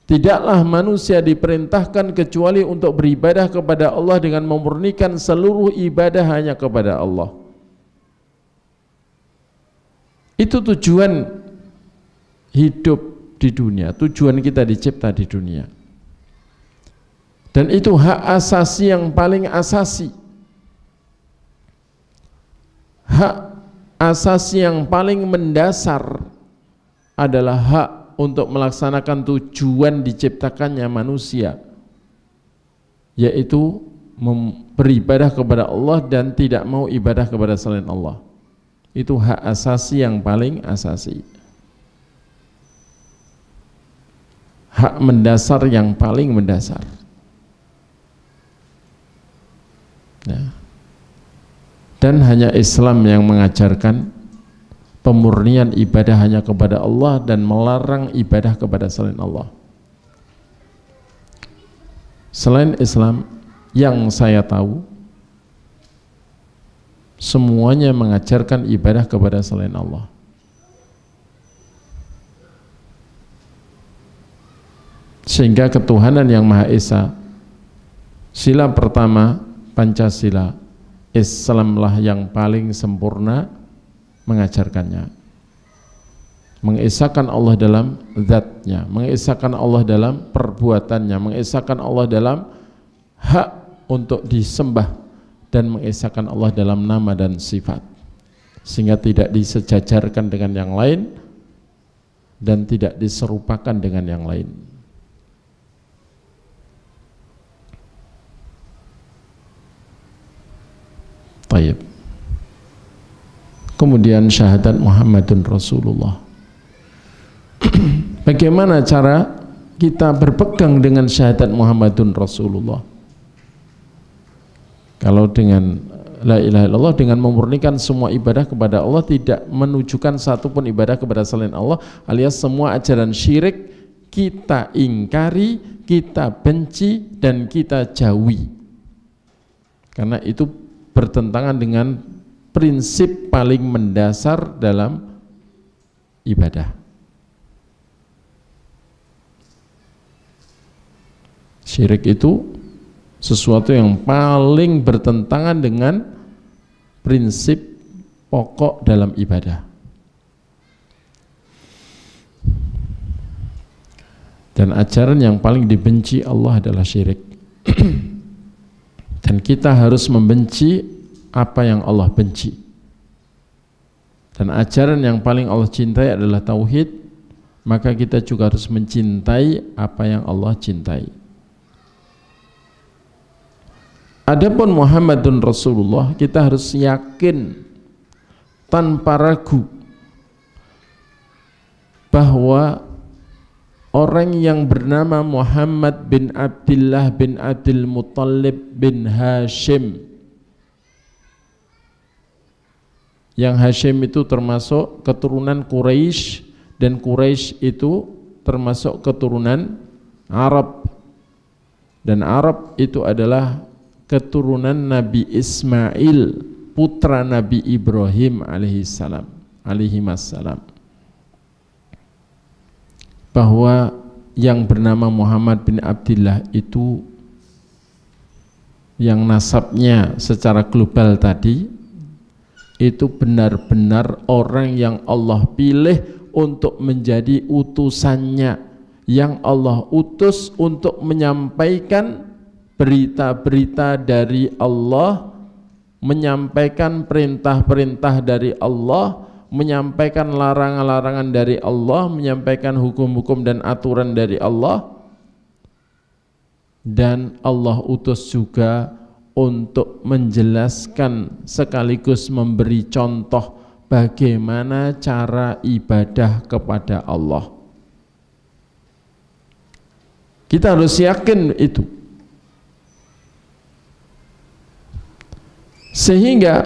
Tidaklah manusia diperintahkan kecuali untuk beribadah kepada Allah dengan memurnikan seluruh ibadah hanya kepada Allah. Itu tujuan hidup di dunia, tujuan kita dicipta di dunia. Dan itu hak asasi yang paling asasi. Hak asasi yang paling mendasar adalah hak untuk melaksanakan tujuan diciptakannya manusia, yaitu beribadah kepada Allah dan tidak mau ibadah kepada selain Allah. Itu hak asasi yang paling asasi. hak mendasar yang paling mendasar. Ya. Dan hanya Islam yang mengajarkan pemurnian ibadah hanya kepada Allah dan melarang ibadah kepada selain Allah. Selain Islam yang saya tahu, semuanya mengajarkan ibadah kepada selain Allah. Sehingga ketuhanan yang Maha Esa, sila pertama Pancasila, Islamlah yang paling sempurna mengajarkannya. Mengesahkan Allah dalam zatnya, mengesahkan Allah dalam perbuatannya, mengesahkan Allah dalam hak untuk disembah, dan mengesahkan Allah dalam nama dan sifat, sehingga tidak disejajarkan dengan yang lain dan tidak diserupakan dengan yang lain. Tayyib. Kemudian syahadat Muhammadun Rasulullah. Bagaimana cara kita berpegang dengan syahadat Muhammadun Rasulullah? Kalau dengan la ilaha illallah, dengan memurnikan semua ibadah kepada Allah, tidak menunjukkan satupun ibadah kepada selain Allah, alias semua ajaran syirik kita ingkari, kita benci, dan kita jauhi, karena itu bertentangan dengan prinsip paling mendasar dalam ibadah. Syirik itu sesuatu yang paling bertentangan dengan prinsip pokok dalam ibadah. Dan ajaran yang paling dibenci Allah adalah syirik. Dan kita harus membenci apa yang Allah benci. Dan ajaran yang paling Allah cintai adalah tauhid, maka kita juga harus mencintai apa yang Allah cintai. Adapun Muhammadun Rasulullah, kita harus yakin tanpa ragu bahwa orang yang bernama Muhammad bin Abdullah bin Abdul Muttalib bin Hashim, yang Hashim itu termasuk keturunan Quraisy, dan Quraisy itu termasuk keturunan Arab, dan Arab itu adalah keturunan Nabi Ismail, putra Nabi Ibrahim alaihissalam, bahwa yang bernama Muhammad bin Abdullah itu, yang nasabnya secara global tadi, itu benar-benar orang yang Allah pilih untuk menjadi utusannya, yang Allah utus untuk menyampaikan berita-berita dari Allah, menyampaikan perintah-perintah dari Allah, menyampaikan larangan-larangan dari Allah, menyampaikan hukum-hukum dan aturan dari Allah. Dan Allah utus juga untuk menjelaskan sekaligus memberi contoh bagaimana cara ibadah kepada Allah. Kita harus yakin itu. Sehingga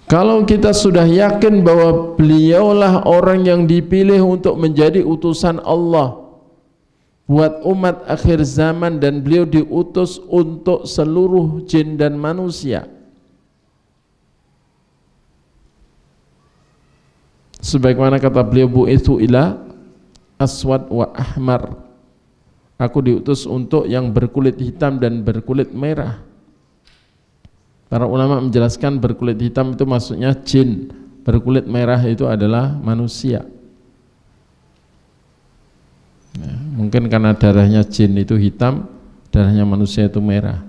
kalau kita sudah yakin bahwa beliaulah orang yang dipilih untuk menjadi utusan Allah buat umat akhir zaman, dan beliau diutus untuk seluruh jin dan manusia, sebagaimana kata beliau, bu'itsu ila aswad wa ahmar, aku diutus untuk yang berkulit hitam dan berkulit merah. Para ulama menjelaskan berkulit hitam itu maksudnya jin, berkulit merah itu adalah manusia. Ya, mungkin karena darahnya jin itu hitam, darahnya manusia itu merah.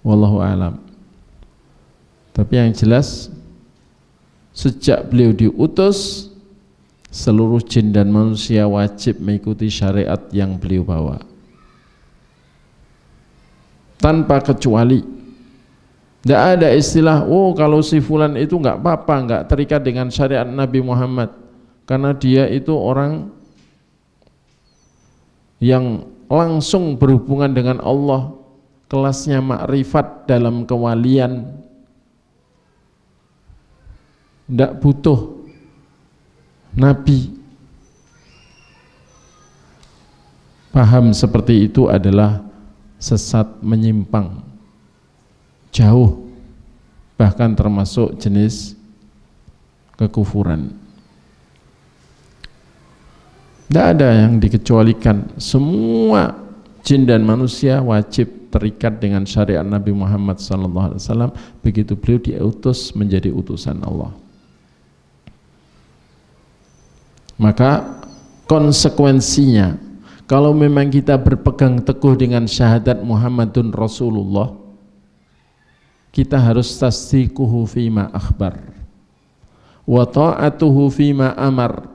Wallahu a'lam. Tapi yang jelas, sejak beliau diutus, seluruh jin dan manusia wajib mengikuti syariat yang beliau bawa, tanpa kecuali. Tidak ada istilah, oh kalau si fulan itu nggak apa-apa, nggak terikat dengan syariat Nabi Muhammad, karena dia itu orang yang langsung berhubungan dengan Allah, kelasnya makrifat dalam kewalian, tidak butuh nabi. Paham seperti itu adalah sesat, menyimpang, jauh, bahkan termasuk jenis kekufuran. Tidak ada yang dikecualikan. Semua jin dan manusia wajib terikat dengan syariat Nabi Muhammad SAW begitu beliau diutus menjadi utusan Allah. Maka konsekuensinya, kalau memang kita berpegang teguh dengan syahadat Muhammadun Rasulullah, kita harus tasdiquhu fima akhbar wa ta'atuhu fima amar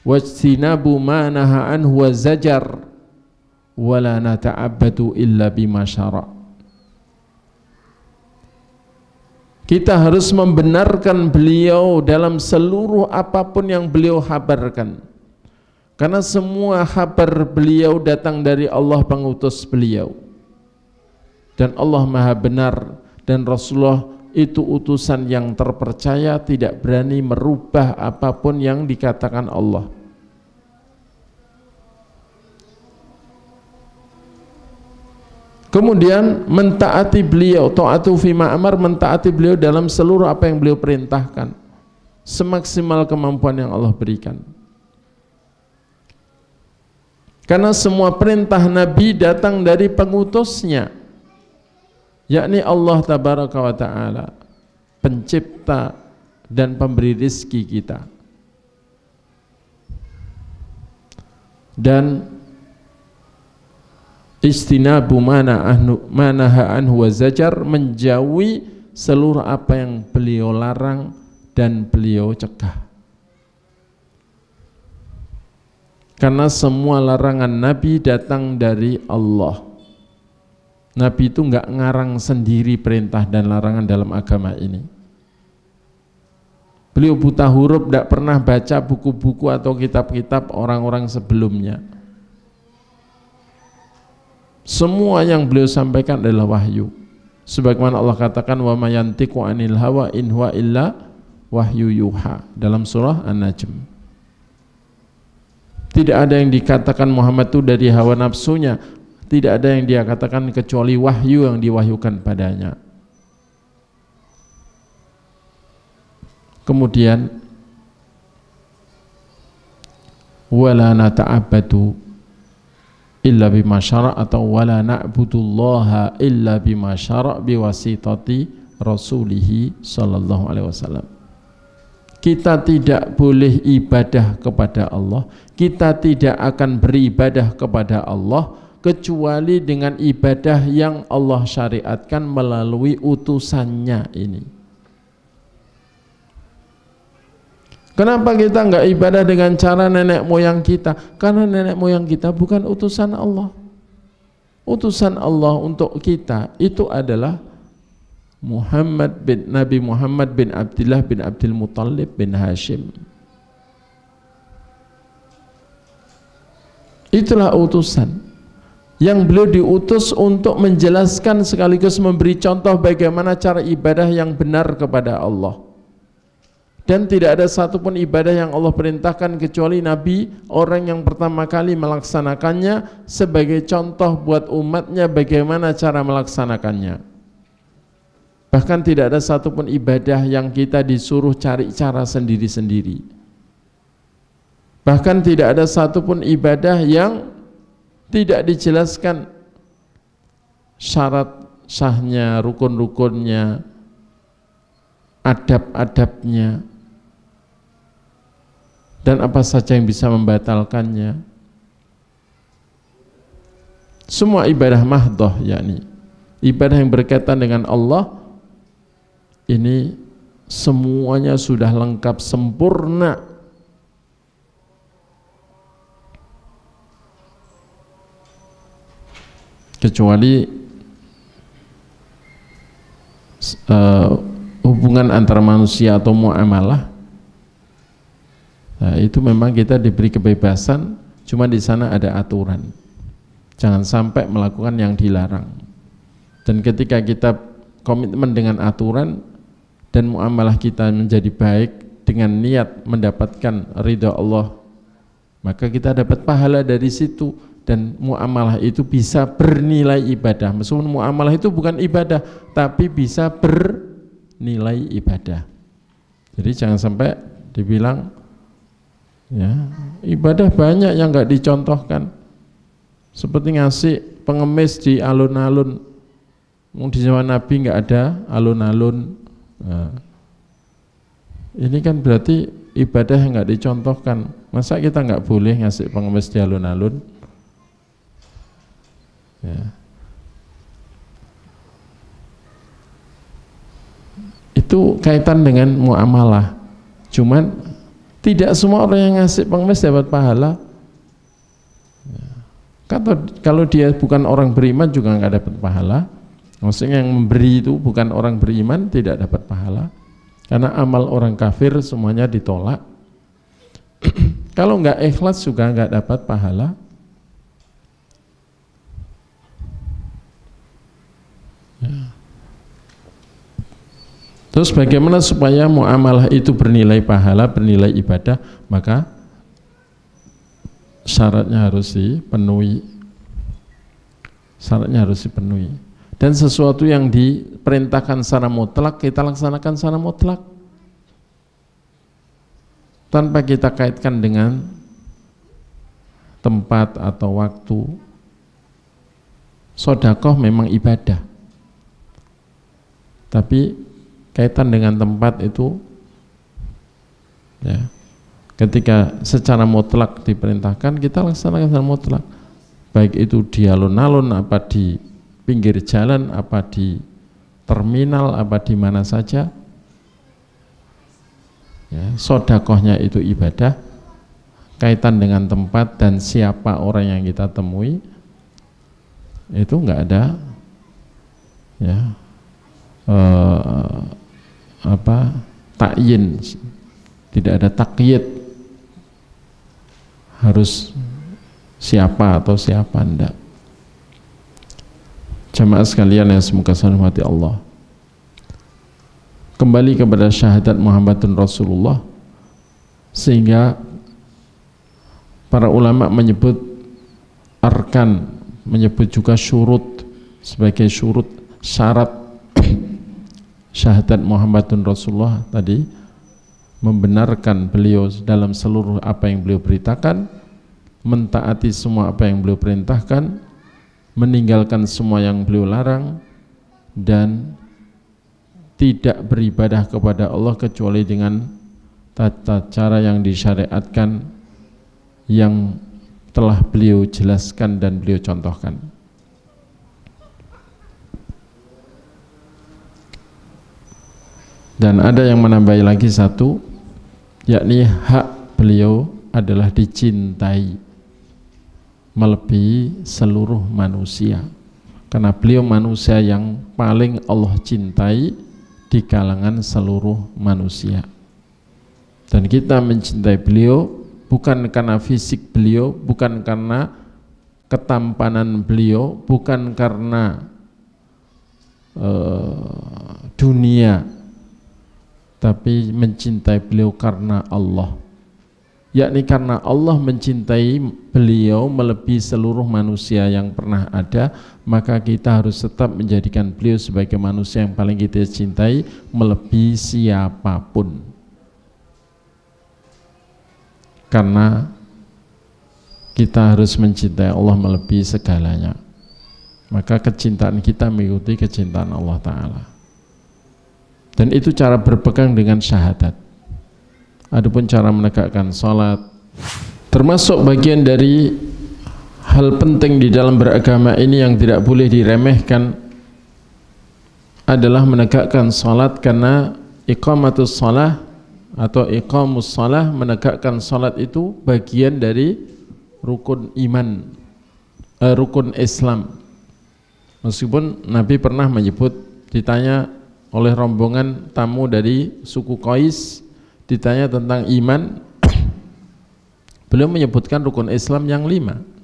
wajtinabu ma naha anhu wa zajar wala nata'abbadu illa bima syara'. Kita harus membenarkan beliau dalam seluruh apapun yang beliau habarkan, karena semua kabar beliau datang dari Allah pengutus beliau, dan Allah maha benar, dan Rasulullah itu utusan yang terpercaya, tidak berani merubah apapun yang dikatakan Allah. Kemudian mentaati beliau, ta'atu fima amar, mentaati beliau dalam seluruh apa yang beliau perintahkan, semaksimal kemampuan yang Allah berikan. Karena semua perintah Nabi datang dari pengutusnya, yakni Allah Tabaraka wa Ta'ala, pencipta dan pemberi rizki kita. Dan istinabu manaha anhu wa zajar, menjauhi seluruh apa yang beliau larang dan beliau cegah. Karena semua larangan Nabi datang dari Allah. Nabi itu enggak ngarang sendiri perintah dan larangan dalam agama ini. Beliau buta huruf, tidak pernah baca buku-buku atau kitab-kitab orang-orang sebelumnya. Semua yang beliau sampaikan adalah wahyu. Sebagaimana Allah katakan, wa ma yantiqu anil hawa in huwa illa wahyu yuha, dalam surah An-Najm. Tidak ada yang dikatakan Muhammad itu dari hawa nafsunya, tidak ada yang dia katakan kecuali wahyu yang diwahyukan padanya. Kemudian wala nata'abbadu illa bima syara' atau wala na'budullaha illa bima syara' biwasitati rasulihi sallallahu alaihi wasallam. Kita tidak boleh ibadah kepada Allah, kita tidak akan beribadah kepada Allah kecuali dengan ibadah yang Allah syariatkan melalui utusannya ini. Kenapa kita enggak ibadah dengan cara nenek moyang kita? Karena nenek moyang kita bukan utusan Allah. Utusan Allah untuk kita itu adalah Nabi Muhammad bin Abdullah bin Abdul Muttalib bin Hashim. Itulah utusan yang beliau diutus untuk menjelaskan sekaligus memberi contoh bagaimana cara ibadah yang benar kepada Allah. Dan tidak ada satupun ibadah yang Allah perintahkan kecuali Nabi orang yang pertama kali melaksanakannya sebagai contoh buat umatnya bagaimana cara melaksanakannya. Bahkan tidak ada satupun ibadah yang kita disuruh cari cara sendiri-sendiri. Bahkan tidak ada satupun ibadah yang tidak dijelaskan syarat sahnya, rukun-rukunnya, adab-adabnya, dan apa saja yang bisa membatalkannya. Semua ibadah mahdhah, yakni ibadah yang berkaitan dengan Allah, ini semuanya sudah lengkap sempurna. Kecuali hubungan antara manusia atau muamalah, nah, itu memang kita diberi kebebasan Cuma di sana ada aturan. Jangan sampai melakukan yang dilarang. Dan ketika kita komitmen dengan aturan dan muamalah kita menjadi baik dengan niat mendapatkan ridha Allah, maka kita dapat pahala dari situ dan muamalah itu bisa bernilai ibadah. Meskipun muamalah itu bukan ibadah, tapi bisa bernilai ibadah. Jadi jangan sampai dibilang ya ibadah banyak yang nggak dicontohkan, seperti ngasih pengemis di alun-alun. Di zaman Nabi nggak ada alun-alun. Nah, ini kan berarti ibadah yang nggak dicontohkan. Masa kita nggak boleh ngasih pengemis di alun-alun? Ya. Itu kaitan dengan muamalah. Cuman tidak semua orang yang ngasih pengemis dapat pahala. Ya. Kalau dia bukan orang beriman juga nggak dapat pahala. Maksudnya yang memberi itu bukan orang beriman tidak dapat pahala. Karena amal orang kafir semuanya ditolak. Kalau nggak ikhlas juga nggak dapat pahala. Ya. Terus bagaimana supaya muamalah itu bernilai pahala, bernilai ibadah? Maka syaratnya harus dipenuhi. Syaratnya harus dipenuhi. Dan sesuatu yang diperintahkan secara mutlak kita laksanakan secara mutlak, tanpa kita kaitkan dengan tempat atau waktu. Sedekah memang ibadah, tapi kaitan dengan tempat itu ya, ketika secara mutlak diperintahkan kita laksanakan secara mutlak, baik itu di alun-alun, apa di pinggir jalan, apa di terminal, apa di mana saja ya, sedekahnya itu ibadah. Kaitan dengan tempat dan siapa orang yang kita temui itu enggak ada ya takyin, tidak ada takyid harus siapa atau siapa, enggak. Jamaah sekalian yang semoga dirahmati Allah, kembali kepada syahadat Muhammadun Rasulullah, sehingga para ulama menyebut arkan, menyebut juga syurut sebagai syarat syahadat Muhammadun Rasulullah tadi, membenarkan beliau dalam seluruh apa yang beliau beritakan, mentaati semua apa yang beliau perintahkan, meninggalkan semua yang beliau larang, dan tidak beribadah kepada Allah kecuali dengan tata cara yang disyariatkan yang telah beliau jelaskan dan beliau contohkan. Dan ada yang menambahi lagi satu, yakni hak beliau adalah dicintai melebihi seluruh manusia, karena beliau manusia yang paling Allah cintai di kalangan seluruh manusia. Dan kita mencintai beliau bukan karena fisik beliau, bukan karena ketampanan beliau, bukan karena dunia, tapi mencintai beliau karena Allah, yakni karena Allah mencintai beliau melebihi seluruh manusia yang pernah ada, maka kita harus tetap menjadikan beliau sebagai manusia yang paling kita cintai melebihi siapapun, karena kita harus mencintai Allah melebihi segalanya. Maka kecintaan kita mengikuti kecintaan Allah Ta'ala, dan itu cara berpegang dengan syahadat. Adapun cara menegakkan salat, termasuk bagian dari hal penting di dalam beragama ini yang tidak boleh diremehkan adalah menegakkan salat, karena iqamatus salah atau iqamus salah, menegakkan salat itu bagian dari rukun iman, rukun Islam. Meskipun Nabi pernah menyebut, ditanya oleh rombongan tamu dari suku Qais, ditanya tentang iman, Beliau menyebutkan rukun Islam yang 5.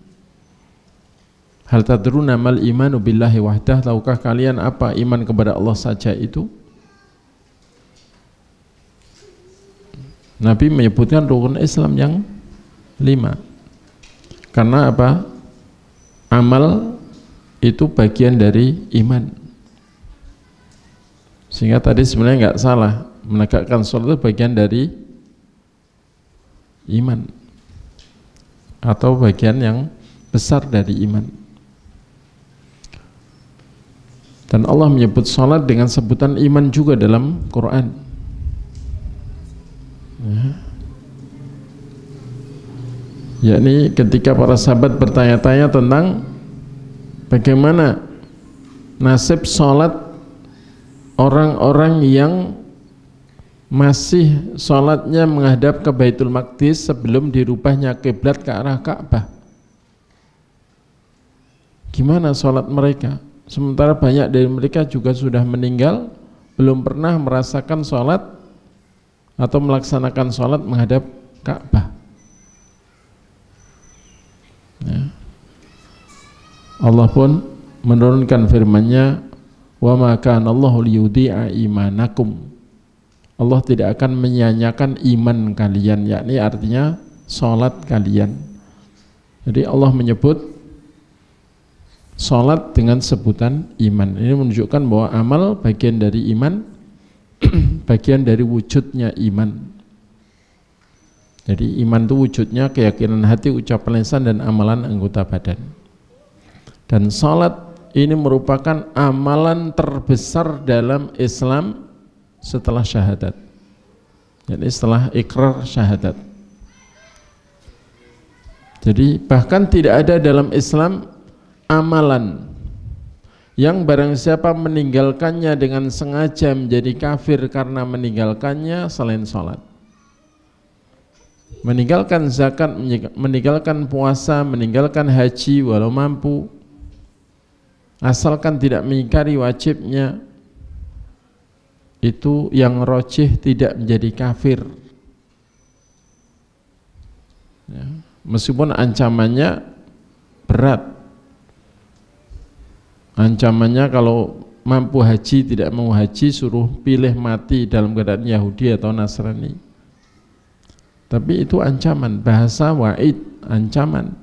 Hal tadruna mal imanu billahi wahdah, tahukah kalian apa iman kepada Allah saja itu? Nabi menyebutkan rukun Islam yang 5. Karena apa? Amal itu bagian dari iman. Sehingga tadi sebenarnya nggak salah, menegakkan sholat itu bagian dari iman atau bagian yang besar dari iman. Dan Allah menyebut sholat dengan sebutan iman juga dalam Quran. Yakni ketika para sahabat bertanya-tanya tentang bagaimana nasib sholat orang-orang yang masih sholatnya menghadap ke Baitul Maqdis sebelum dirubahnya kiblat ke arah Ka'bah. Gimana sholat mereka? Sementara banyak dari mereka juga sudah meninggal, belum pernah merasakan sholat atau melaksanakan sholat menghadap Ka'bah. Ya. Allah pun menurunkan firman-Nya, wa ma kana Allahu liyudhi'a imanakum. Allah tidak akan menyia-nyiakan iman kalian, yakni artinya sholat kalian. Jadi Allah menyebut sholat dengan sebutan iman. Ini menunjukkan bahwa amal bagian dari iman, bagian dari wujudnya iman. Jadi iman itu wujudnya keyakinan hati, ucapan lisan, dan amalan anggota badan. Dan sholat ini merupakan amalan terbesar dalam Islam setelah syahadat. Jadi setelah ikrar syahadat. Jadi bahkan tidak ada dalam Islam amalan yang barang siapa meninggalkannya dengan sengaja menjadi kafir karena meninggalkannya selain sholat. Meninggalkan zakat, meninggalkan puasa, meninggalkan haji walau mampu, asalkan tidak mengingkari wajibnya, itu yang rojih tidak menjadi kafir. Ya, meskipun ancamannya berat. Ancamannya kalau mampu haji, tidak mau haji, suruh pilih mati dalam keadaan Yahudi atau Nasrani. Tapi itu ancaman, bahasa wa'id, ancaman,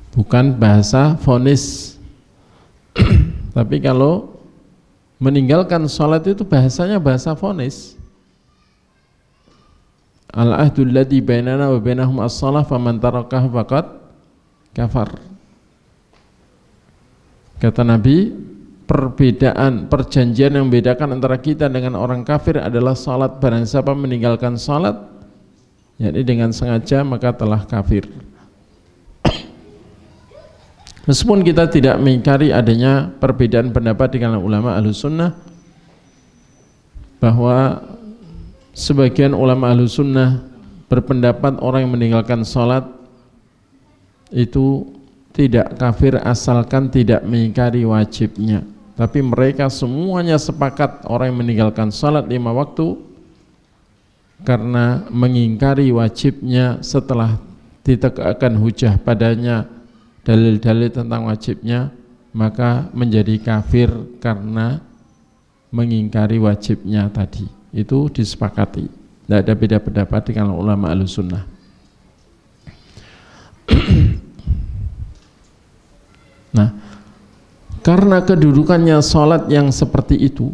bukan bahasa vonis. Tapi kalau meninggalkan sholat itu bahasanya bahasa vonis. Al-ahdul ladzi bainana wa bainahum as-shalah faman tarakaha faqad kafar. Kata Nabi, perbedaan, perjanjian yang membedakan antara kita dengan orang kafir adalah salat. Barang siapa meninggalkan salat, yakni dengan sengaja, maka telah kafir. Meskipun kita tidak mengingkari adanya perbedaan pendapat di kalangan ulama Ahlussunnah, bahwa sebagian ulama Ahlussunnah berpendapat orang yang meninggalkan salat itu tidak kafir asalkan tidak mengingkari wajibnya. Tapi mereka semuanya sepakat orang yang meninggalkan salat 5 waktu karena mengingkari wajibnya setelah ditegakkan hujah padanya, dalil-dalil tentang wajibnya, maka menjadi kafir karena mengingkari wajibnya tadi. Itu disepakati. Tidak ada beda pendapat di kalangan ulama Ahlussunnah. Nah, karena kedudukannya sholat yang seperti itu,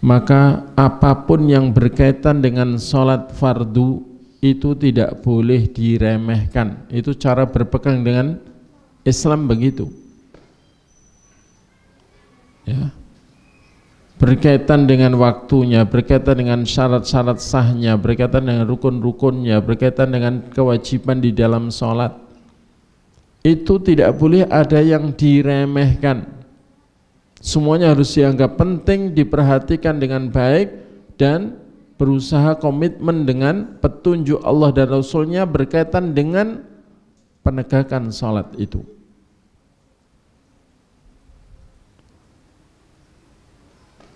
maka apapun yang berkaitan dengan sholat fardu itu tidak boleh diremehkan. Itu cara berpegang dengan Islam begitu. Ya. Berkaitan dengan waktunya, berkaitan dengan syarat-syarat sahnya, berkaitan dengan rukun-rukunnya, berkaitan dengan kewajiban di dalam sholat, itu tidak boleh ada yang diremehkan. Semuanya harus dianggap penting, diperhatikan dengan baik, dan berusaha komitmen dengan petunjuk Allah dan Rasulnya berkaitan dengan penegakan salat itu.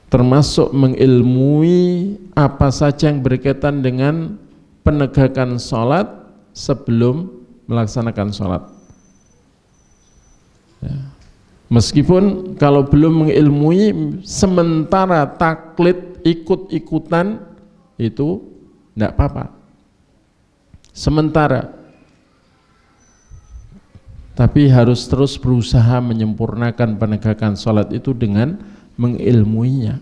Termasuk mengilmui apa saja yang berkaitan dengan penegakan sholat sebelum melaksanakan sholat. Ya. Meskipun kalau belum mengilmui, sementara taklid ikut-ikutan itu tidak apa-apa. Sementara, tapi harus terus berusaha menyempurnakan penegakan sholat itu dengan mengilmuinya,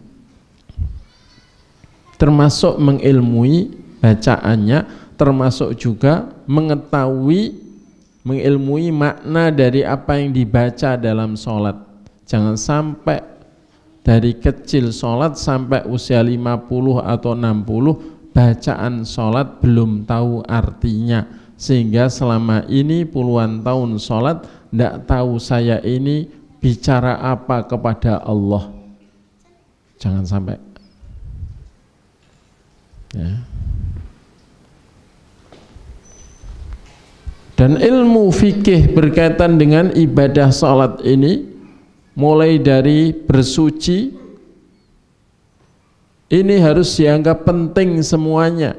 termasuk mengilmui bacaannya, termasuk juga mengetahui, mengilmui makna dari apa yang dibaca dalam sholat. Jangan sampai dari kecil sholat sampai usia 50 atau 60 bacaan sholat belum tahu artinya, sehingga selama ini puluhan tahun sholat tidak tahu saya ini bicara apa kepada Allah. Jangan sampai ya. Dan ilmu fikih berkaitan dengan ibadah sholat ini, mulai dari bersuci, ini harus dianggap penting semuanya.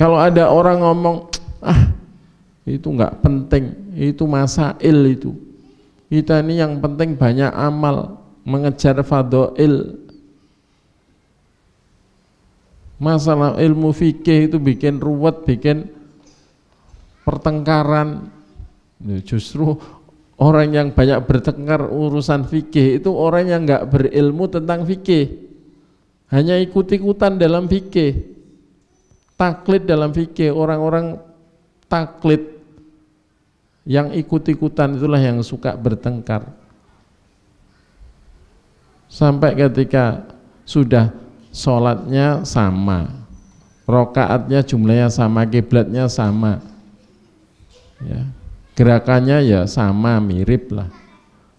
Kalau ada orang ngomong, itu enggak penting, itu masail itu. Kita ini yang penting banyak amal, mengejar fadhail. Masalah ilmu fikih itu bikin ruwet, bikin pertengkaran. Justru orang yang banyak bertengkar urusan fikih itu orang yang enggak berilmu tentang fikih, hanya ikut-ikutan dalam fikih, taklid dalam fikih. Orang-orang taklid yang ikut-ikutan itulah yang suka bertengkar, sampai ketika sudah sholatnya sama, rokaatnya jumlahnya sama, kiblatnya sama, ya, gerakannya ya sama, mirip lah,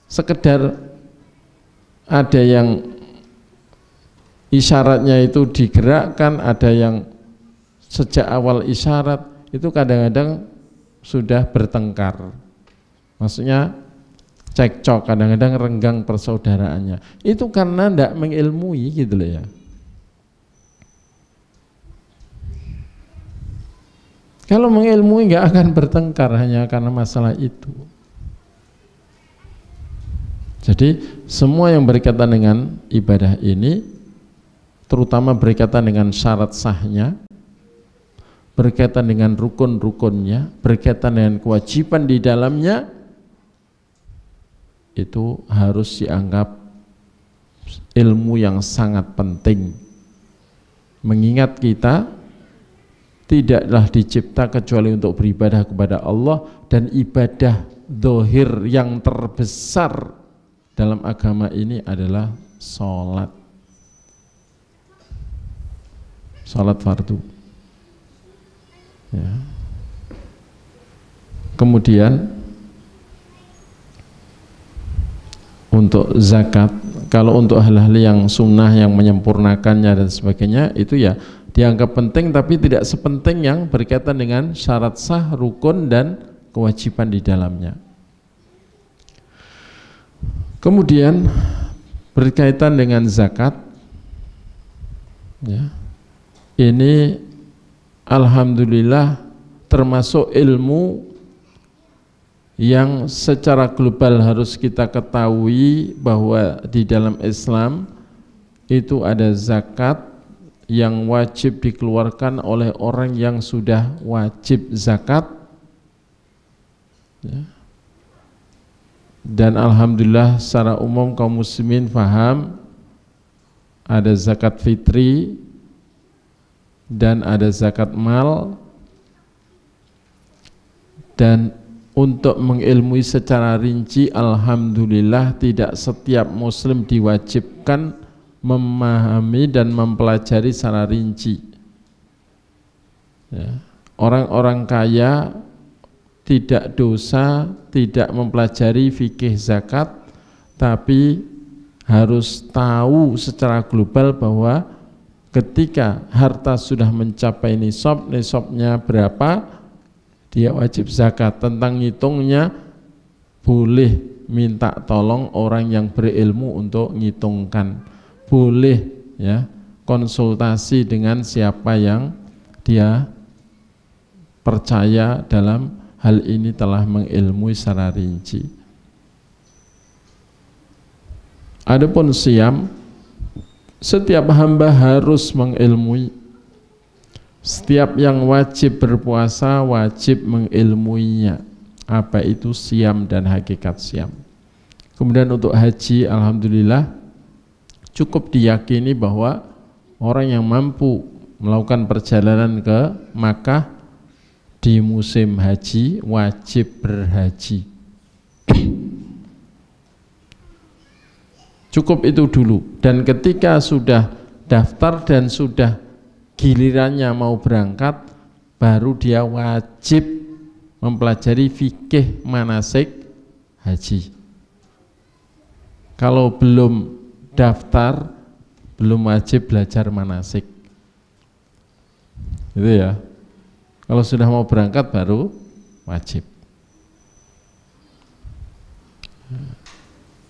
sekedar ada yang isyaratnya itu digerakkan, ada yang sejak awal isyarat, itu kadang-kadang sudah bertengkar, maksudnya cekcok, kadang-kadang renggang persaudaraannya. Itu karena tidak mengilmui gitu loh ya. Kalau mengilmui nggak akan bertengkar hanya karena masalah itu. Jadi semua yang berkaitan dengan ibadah ini, terutama berkaitan dengan syarat sahnya, berkaitan dengan rukun-rukunnya, berkaitan dengan kewajiban di dalamnya, itu harus dianggap ilmu yang sangat penting. Mengingat kita tidaklah dicipta kecuali untuk beribadah kepada Allah, dan ibadah zahir yang terbesar dalam agama ini adalah sholat, sholat fardu ya. Kemudian untuk zakat, kalau untuk hal-hal yang sunnah yang menyempurnakannya dan sebagainya, itu ya dianggap penting, tapi tidak sepenting yang berkaitan dengan syarat sah, rukun, dan kewajiban di dalamnya. Kemudian berkaitan dengan zakat ya, ini alhamdulillah termasuk ilmu yang secara global harus kita ketahui bahwa di dalam Islam itu ada zakat yang wajib dikeluarkan oleh orang yang sudah wajib zakat ya. Dan alhamdulillah secara umum kaum muslimin paham ada zakat fitri dan ada zakat mal. Dan untuk mengilmui secara rinci, alhamdulillah tidak setiap muslim diwajibkan memahami dan mempelajari secara rinci ya. Orang-orang kaya tidak dosa tidak mempelajari fikih zakat, tapi harus tahu secara global bahwa ketika harta sudah mencapai nisab, nisabnya berapa, dia wajib zakat. Tentang ngitungnya boleh minta tolong orang yang berilmu untuk ngitungkan. boleh ya konsultasi dengan siapa yang dia percaya dalam hal ini telah mengilmui secara rinci. Adapun siam, setiap hamba harus mengilmui. Setiap yang wajib berpuasa wajib mengilmuinya. Apa itu siam dan hakikat siam. Kemudian untuk haji, alhamdulillah cukup diyakini bahwa orang yang mampu melakukan perjalanan ke Makkah di musim haji wajib berhaji. Cukup itu dulu. Dan ketika sudah daftar dan sudah gilirannya mau berangkat, baru dia wajib mempelajari fikih manasik haji. Kalau belum daftar, belum wajib belajar manasik. Gitu ya. Kalau sudah mau berangkat baru wajib.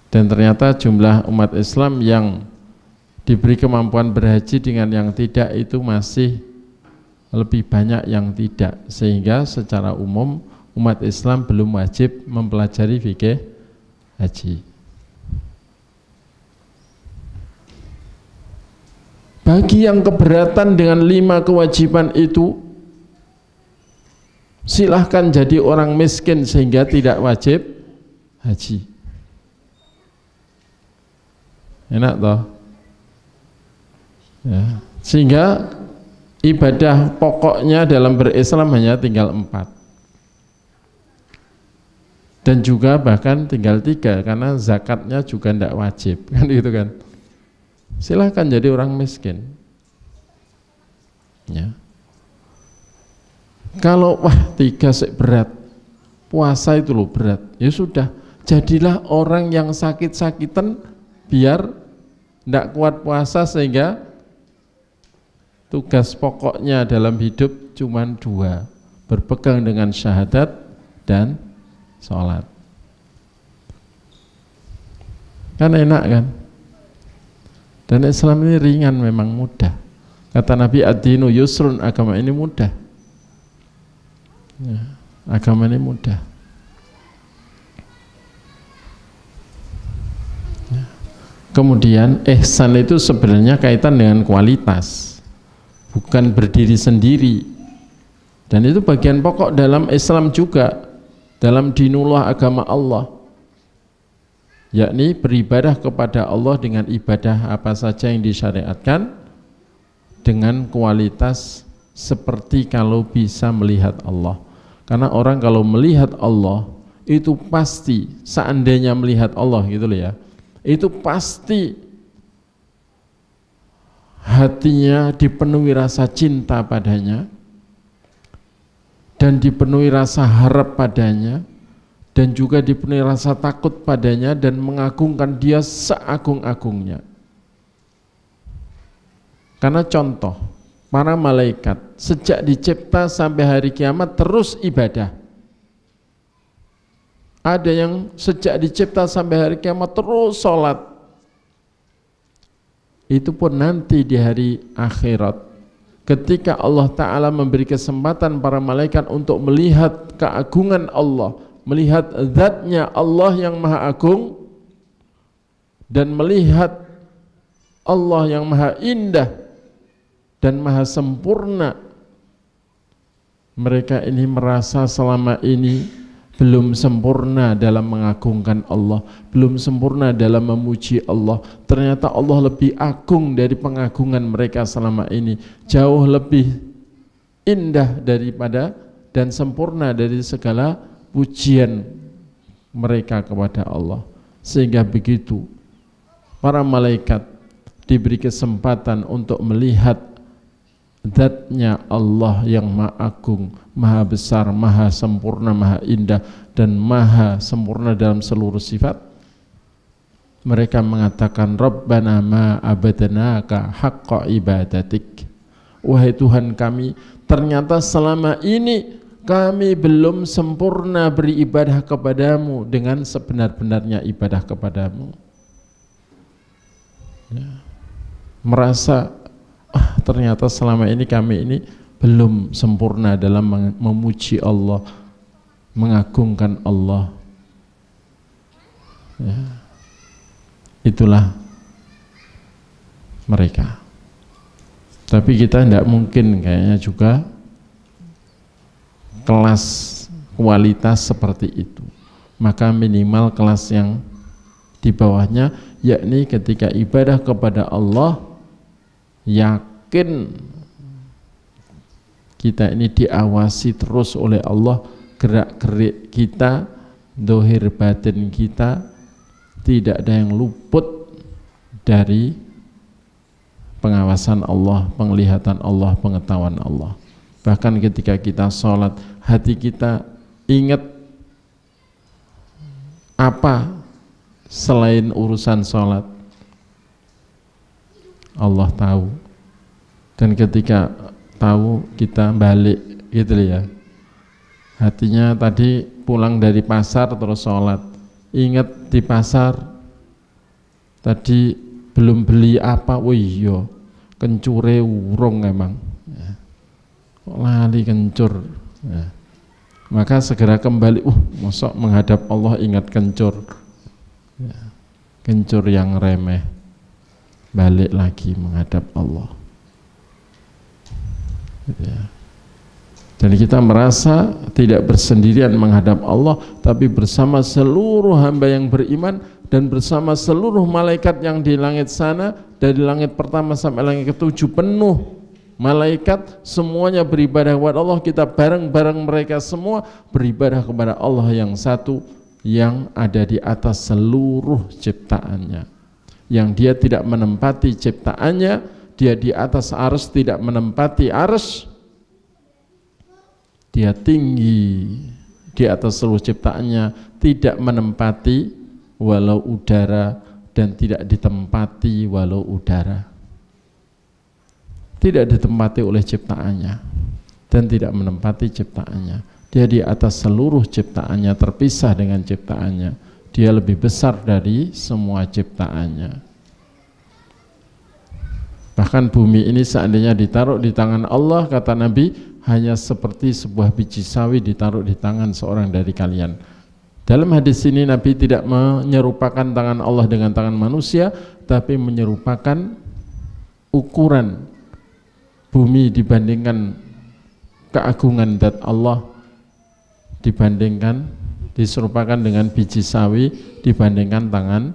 Dan ternyata jumlah umat Islam yang diberi kemampuan berhaji dengan yang tidak itu masih lebih banyak yang tidak, sehingga secara umum umat Islam belum wajib mempelajari fikih haji. Bagi yang keberatan dengan 5 kewajiban itu, silahkan jadi orang miskin sehingga tidak wajib haji. Enak toh? Ya. Sehingga ibadah pokoknya dalam berislam hanya tinggal 4. Dan juga bahkan tinggal 3 karena zakatnya juga tidak wajib, kan gitu kan? Silahkan jadi orang miskin. Ya. Kalau 3 sih berat, puasa itu loh berat, ya sudah, jadilah orang yang sakit-sakitan biar tidak kuat puasa, sehingga tugas pokoknya dalam hidup cuma 2, berpegang dengan syahadat dan sholat. Kan enak kan? Dan Islam ini ringan, memang mudah. Kata Nabi, ad-dinu yusrun, agama ini mudah. Ya, agama ini mudah. Ya. Kemudian ihsan itu sebenarnya kaitan dengan kualitas, bukan berdiri sendiri. Dan itu bagian pokok dalam Islam juga, dalam dinullah, agama Allah, yakni beribadah kepada Allah dengan ibadah apa saja yang disyariatkan dengan kualitas seperti kalau bisa melihat Allah. Karena orang kalau melihat Allah itu pasti, seandainya melihat Allah gitu loh ya, itu pasti hatinya dipenuhi rasa cinta padanya dan dipenuhi rasa harap padanya, dan juga dipenuhi rasa takut padanya, dan mengagungkan dia seagung-agungnya. Karena contoh, para malaikat sejak dicipta sampai hari kiamat terus ibadah. Ada yang sejak dicipta sampai hari kiamat terus sholat. Itu pun nanti di hari akhirat, ketika Allah Ta'ala memberi kesempatan para malaikat untuk melihat keagungan Allah, melihat zatnya Allah yang maha agung, dan melihat Allah yang maha indah dan maha sempurna, mereka ini merasa selama ini belum sempurna dalam mengagungkan Allah, belum sempurna dalam memuji Allah. Ternyata Allah lebih agung dari pengagungan mereka selama ini, jauh lebih indah daripada dan sempurna dari segala pujian mereka kepada Allah. Sehingga begitu para malaikat diberi kesempatan untuk melihat zatnya Allah yang maha agung, maha besar, maha sempurna, maha indah, dan maha sempurna dalam seluruh sifat. Mereka mengatakan, Rabbana ma abadnaka haqqa ibadatik. Wahai Tuhan kami, ternyata selama ini kami belum sempurna beribadah kepadamu dengan sebenar-benarnya ibadah kepadamu. Ya. merasa ternyata selama ini kami ini belum sempurna dalam memuji Allah, mengagungkan Allah. Ya. Itulah mereka. Tapi kita tidak mungkin kayaknya juga kelas kualitas seperti itu. Maka minimal kelas yang di bawahnya, yakni ketika ibadah kepada Allah yakin kita ini diawasi terus oleh Allah, gerak-gerik kita, dohir batin kita tidak ada yang luput dari pengawasan Allah, penglihatan Allah, pengetahuan Allah. Bahkan ketika kita sholat, hati kita ingat apa selain urusan sholat, Allah tahu. Dan ketika tahu kita balik gitu ya, hatinya tadi pulang dari pasar terus sholat, ingat di pasar tadi belum beli apa, oh iya kencure urung emang ya. Lali kencur ya. Maka segera kembali, mosok menghadap Allah ingat kencur ya. Kencur yang remeh, balik lagi menghadap Allah ya. Jadi kita merasa tidak bersendirian menghadap Allah, tapi bersama seluruh hamba yang beriman dan bersama seluruh malaikat yang di langit sana, dari langit pertama sampai langit ketujuh penuh malaikat, semuanya beribadah kepada Allah. Kita bareng-bareng mereka semua beribadah kepada Allah yang satu, yang ada di atas seluruh ciptaannya, yang dia tidak menempati ciptaannya, dia di atas arsy tidak menempati arsy, dia tinggi di atas seluruh ciptaannya, tidak menempati walau udara dan tidak ditempati walau udara, tidak ditempati oleh ciptaannya dan tidak menempati ciptaannya. Dia di atas seluruh ciptaannya, terpisah dengan ciptaannya. Dia lebih besar dari semua ciptaannya. Bahkan bumi ini seandainya ditaruh di tangan Allah, kata Nabi, hanya seperti sebuah biji sawi ditaruh di tangan seorang dari kalian. Dalam hadis ini Nabi tidak menyerupakan tangan Allah dengan tangan manusia, tapi menyerupakan ukuran bumi dibandingkan keagungan zat Allah, dibandingkan, diserupakan dengan biji sawi dibandingkan tangan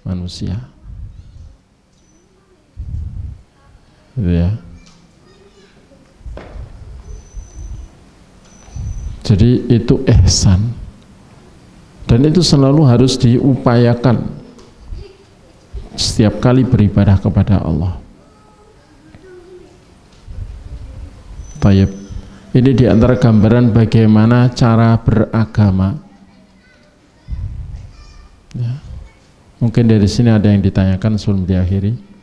manusia. Gitu ya. Jadi itu ihsan, dan itu selalu harus diupayakan setiap kali beribadah kepada Allah. Tayyib. Ini diantara gambaran bagaimana cara beragama ya. Mungkin dari sini ada yang ditanyakan sebelum diakhiri.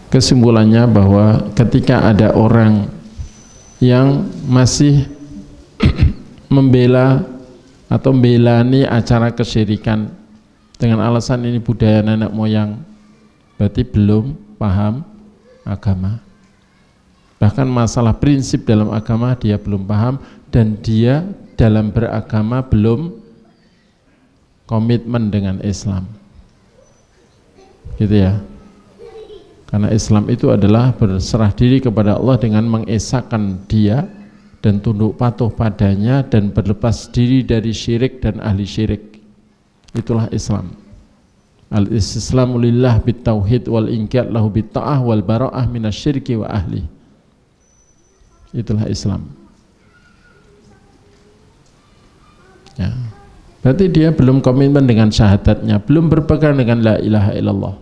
Kesimpulannya bahwa ketika ada orang yang masih membela atau membelani acara kesyirikan dengan alasan ini budaya nenek moyang, berarti belum paham agama. Bahkan masalah prinsip dalam agama dia belum paham, dan dia dalam beragama belum komitmen dengan Islam, gitu ya. Karena Islam itu adalah berserah diri kepada Allah dengan mengesahkan dia dan tunduk patuh padanya dan berlepas diri dari syirik dan ahli syirik. Itulah Islam. Al-islamu lillah bitauhid wal inqiyad lahu bitta'ah wal bara'ah minasyirki wa ahli. Itulah Islam ya. Berarti dia belum komitmen dengan syahadatnya, belum berpegang dengan la ilaha illallah.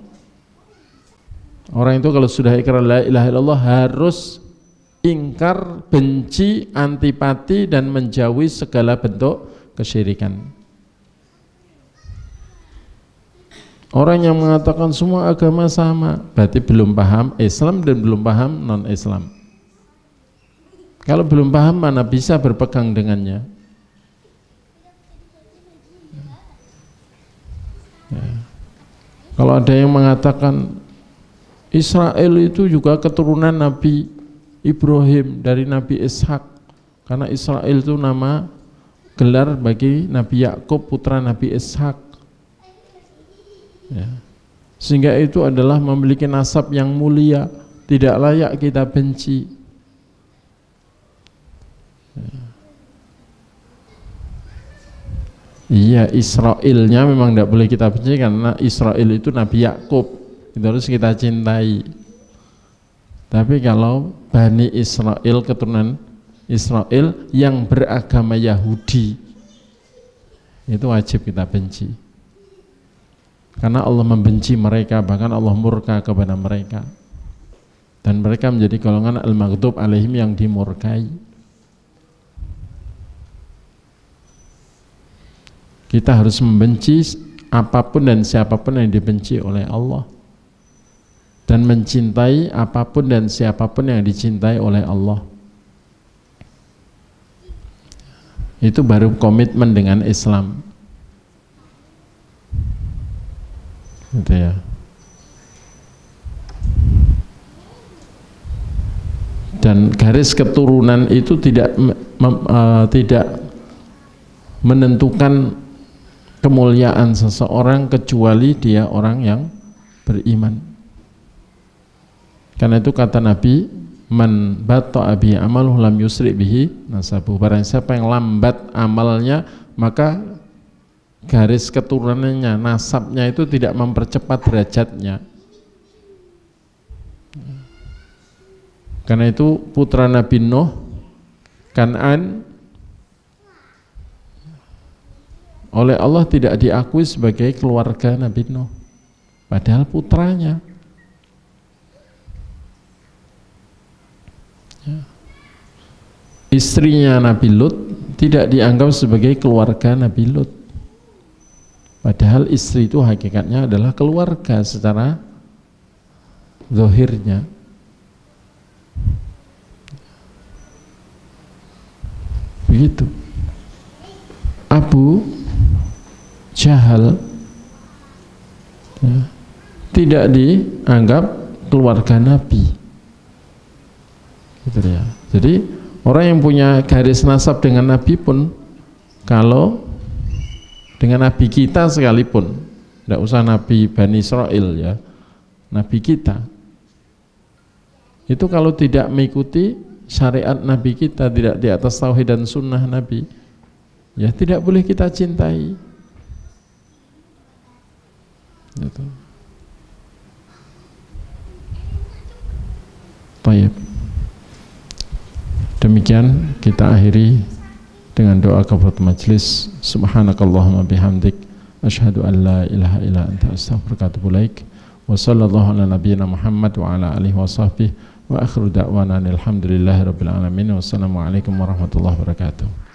Orang itu kalau sudah ikrar la ilaha illallah harus ingkar, benci, antipati dan menjauhi segala bentuk kesyirikan. Orang yang mengatakan semua agama sama berarti belum paham Islam dan belum paham non-Islam. Kalau belum paham mana bisa berpegang dengannya. Ya. Kalau ada yang mengatakan Israel itu juga keturunan Nabi Ibrahim dari Nabi Ishak, karena Israel itu nama gelar bagi Nabi Yakub putra Nabi Ishak. Ya. Sehingga itu adalah memiliki nasab yang mulia, tidak layak kita benci. Ya. Iya, Israelnya memang tidak boleh kita benci karena Israel itu Nabi Yakub, itu harus kita cintai. Tapi kalau Bani Israel, keturunan Israel yang beragama Yahudi, itu wajib kita benci. Karena Allah membenci mereka, bahkan Allah murka kepada mereka. Dan mereka menjadi golongan al-maghdub alaihim yang dimurkai. Kita harus membenci apapun dan siapapun yang dibenci oleh Allah, dan mencintai apapun dan siapapun yang dicintai oleh Allah. Itu baru komitmen dengan Islam. Gitu ya. Dan garis keturunan itu tidak menentukan kemuliaan seseorang kecuali dia orang yang beriman. Karena itu kata Nabi, man batta'a bihi amaluhu lam yusri bihi nasabu. Barang siapa yang lambat amalnya, maka garis keturunannya, nasabnya itu tidak mempercepat derajatnya. Karena itu putra Nabi Nuh, Kan'an, oleh Allah tidak diakui sebagai keluarga Nabi Nuh, padahal putranya. Ya. Istrinya Nabi Lut tidak dianggap sebagai keluarga Nabi Lut, padahal istri itu hakikatnya adalah keluarga secara zahirnya. Begitu. Abu Jahal ya, tidak dianggap keluarga Nabi, gitu ya. Jadi orang yang punya garis nasab dengan Nabi pun, kalau dengan Nabi kita sekalipun, tidak usah Nabi Bani Israel ya, Nabi kita itu kalau tidak mengikuti syariat Nabi kita, tidak di atas tauhid dan sunnah Nabi, ya tidak boleh kita cintai. Gitu. Baik. Demikian kita akhiri dengan doa kafaratul majlis. Subhanakallahumma bihamdik, asyhadu an la ilaha illa anta, astaghfiruka wa atubu ilaik. Wa sallallahu ala nabiyyina Muhammad wa ala alihi wa sahbihi wa akhiru da'wana alhamdulillahi rabbil alamin. Wassalamualaikum warahmatullahi wabarakatuh.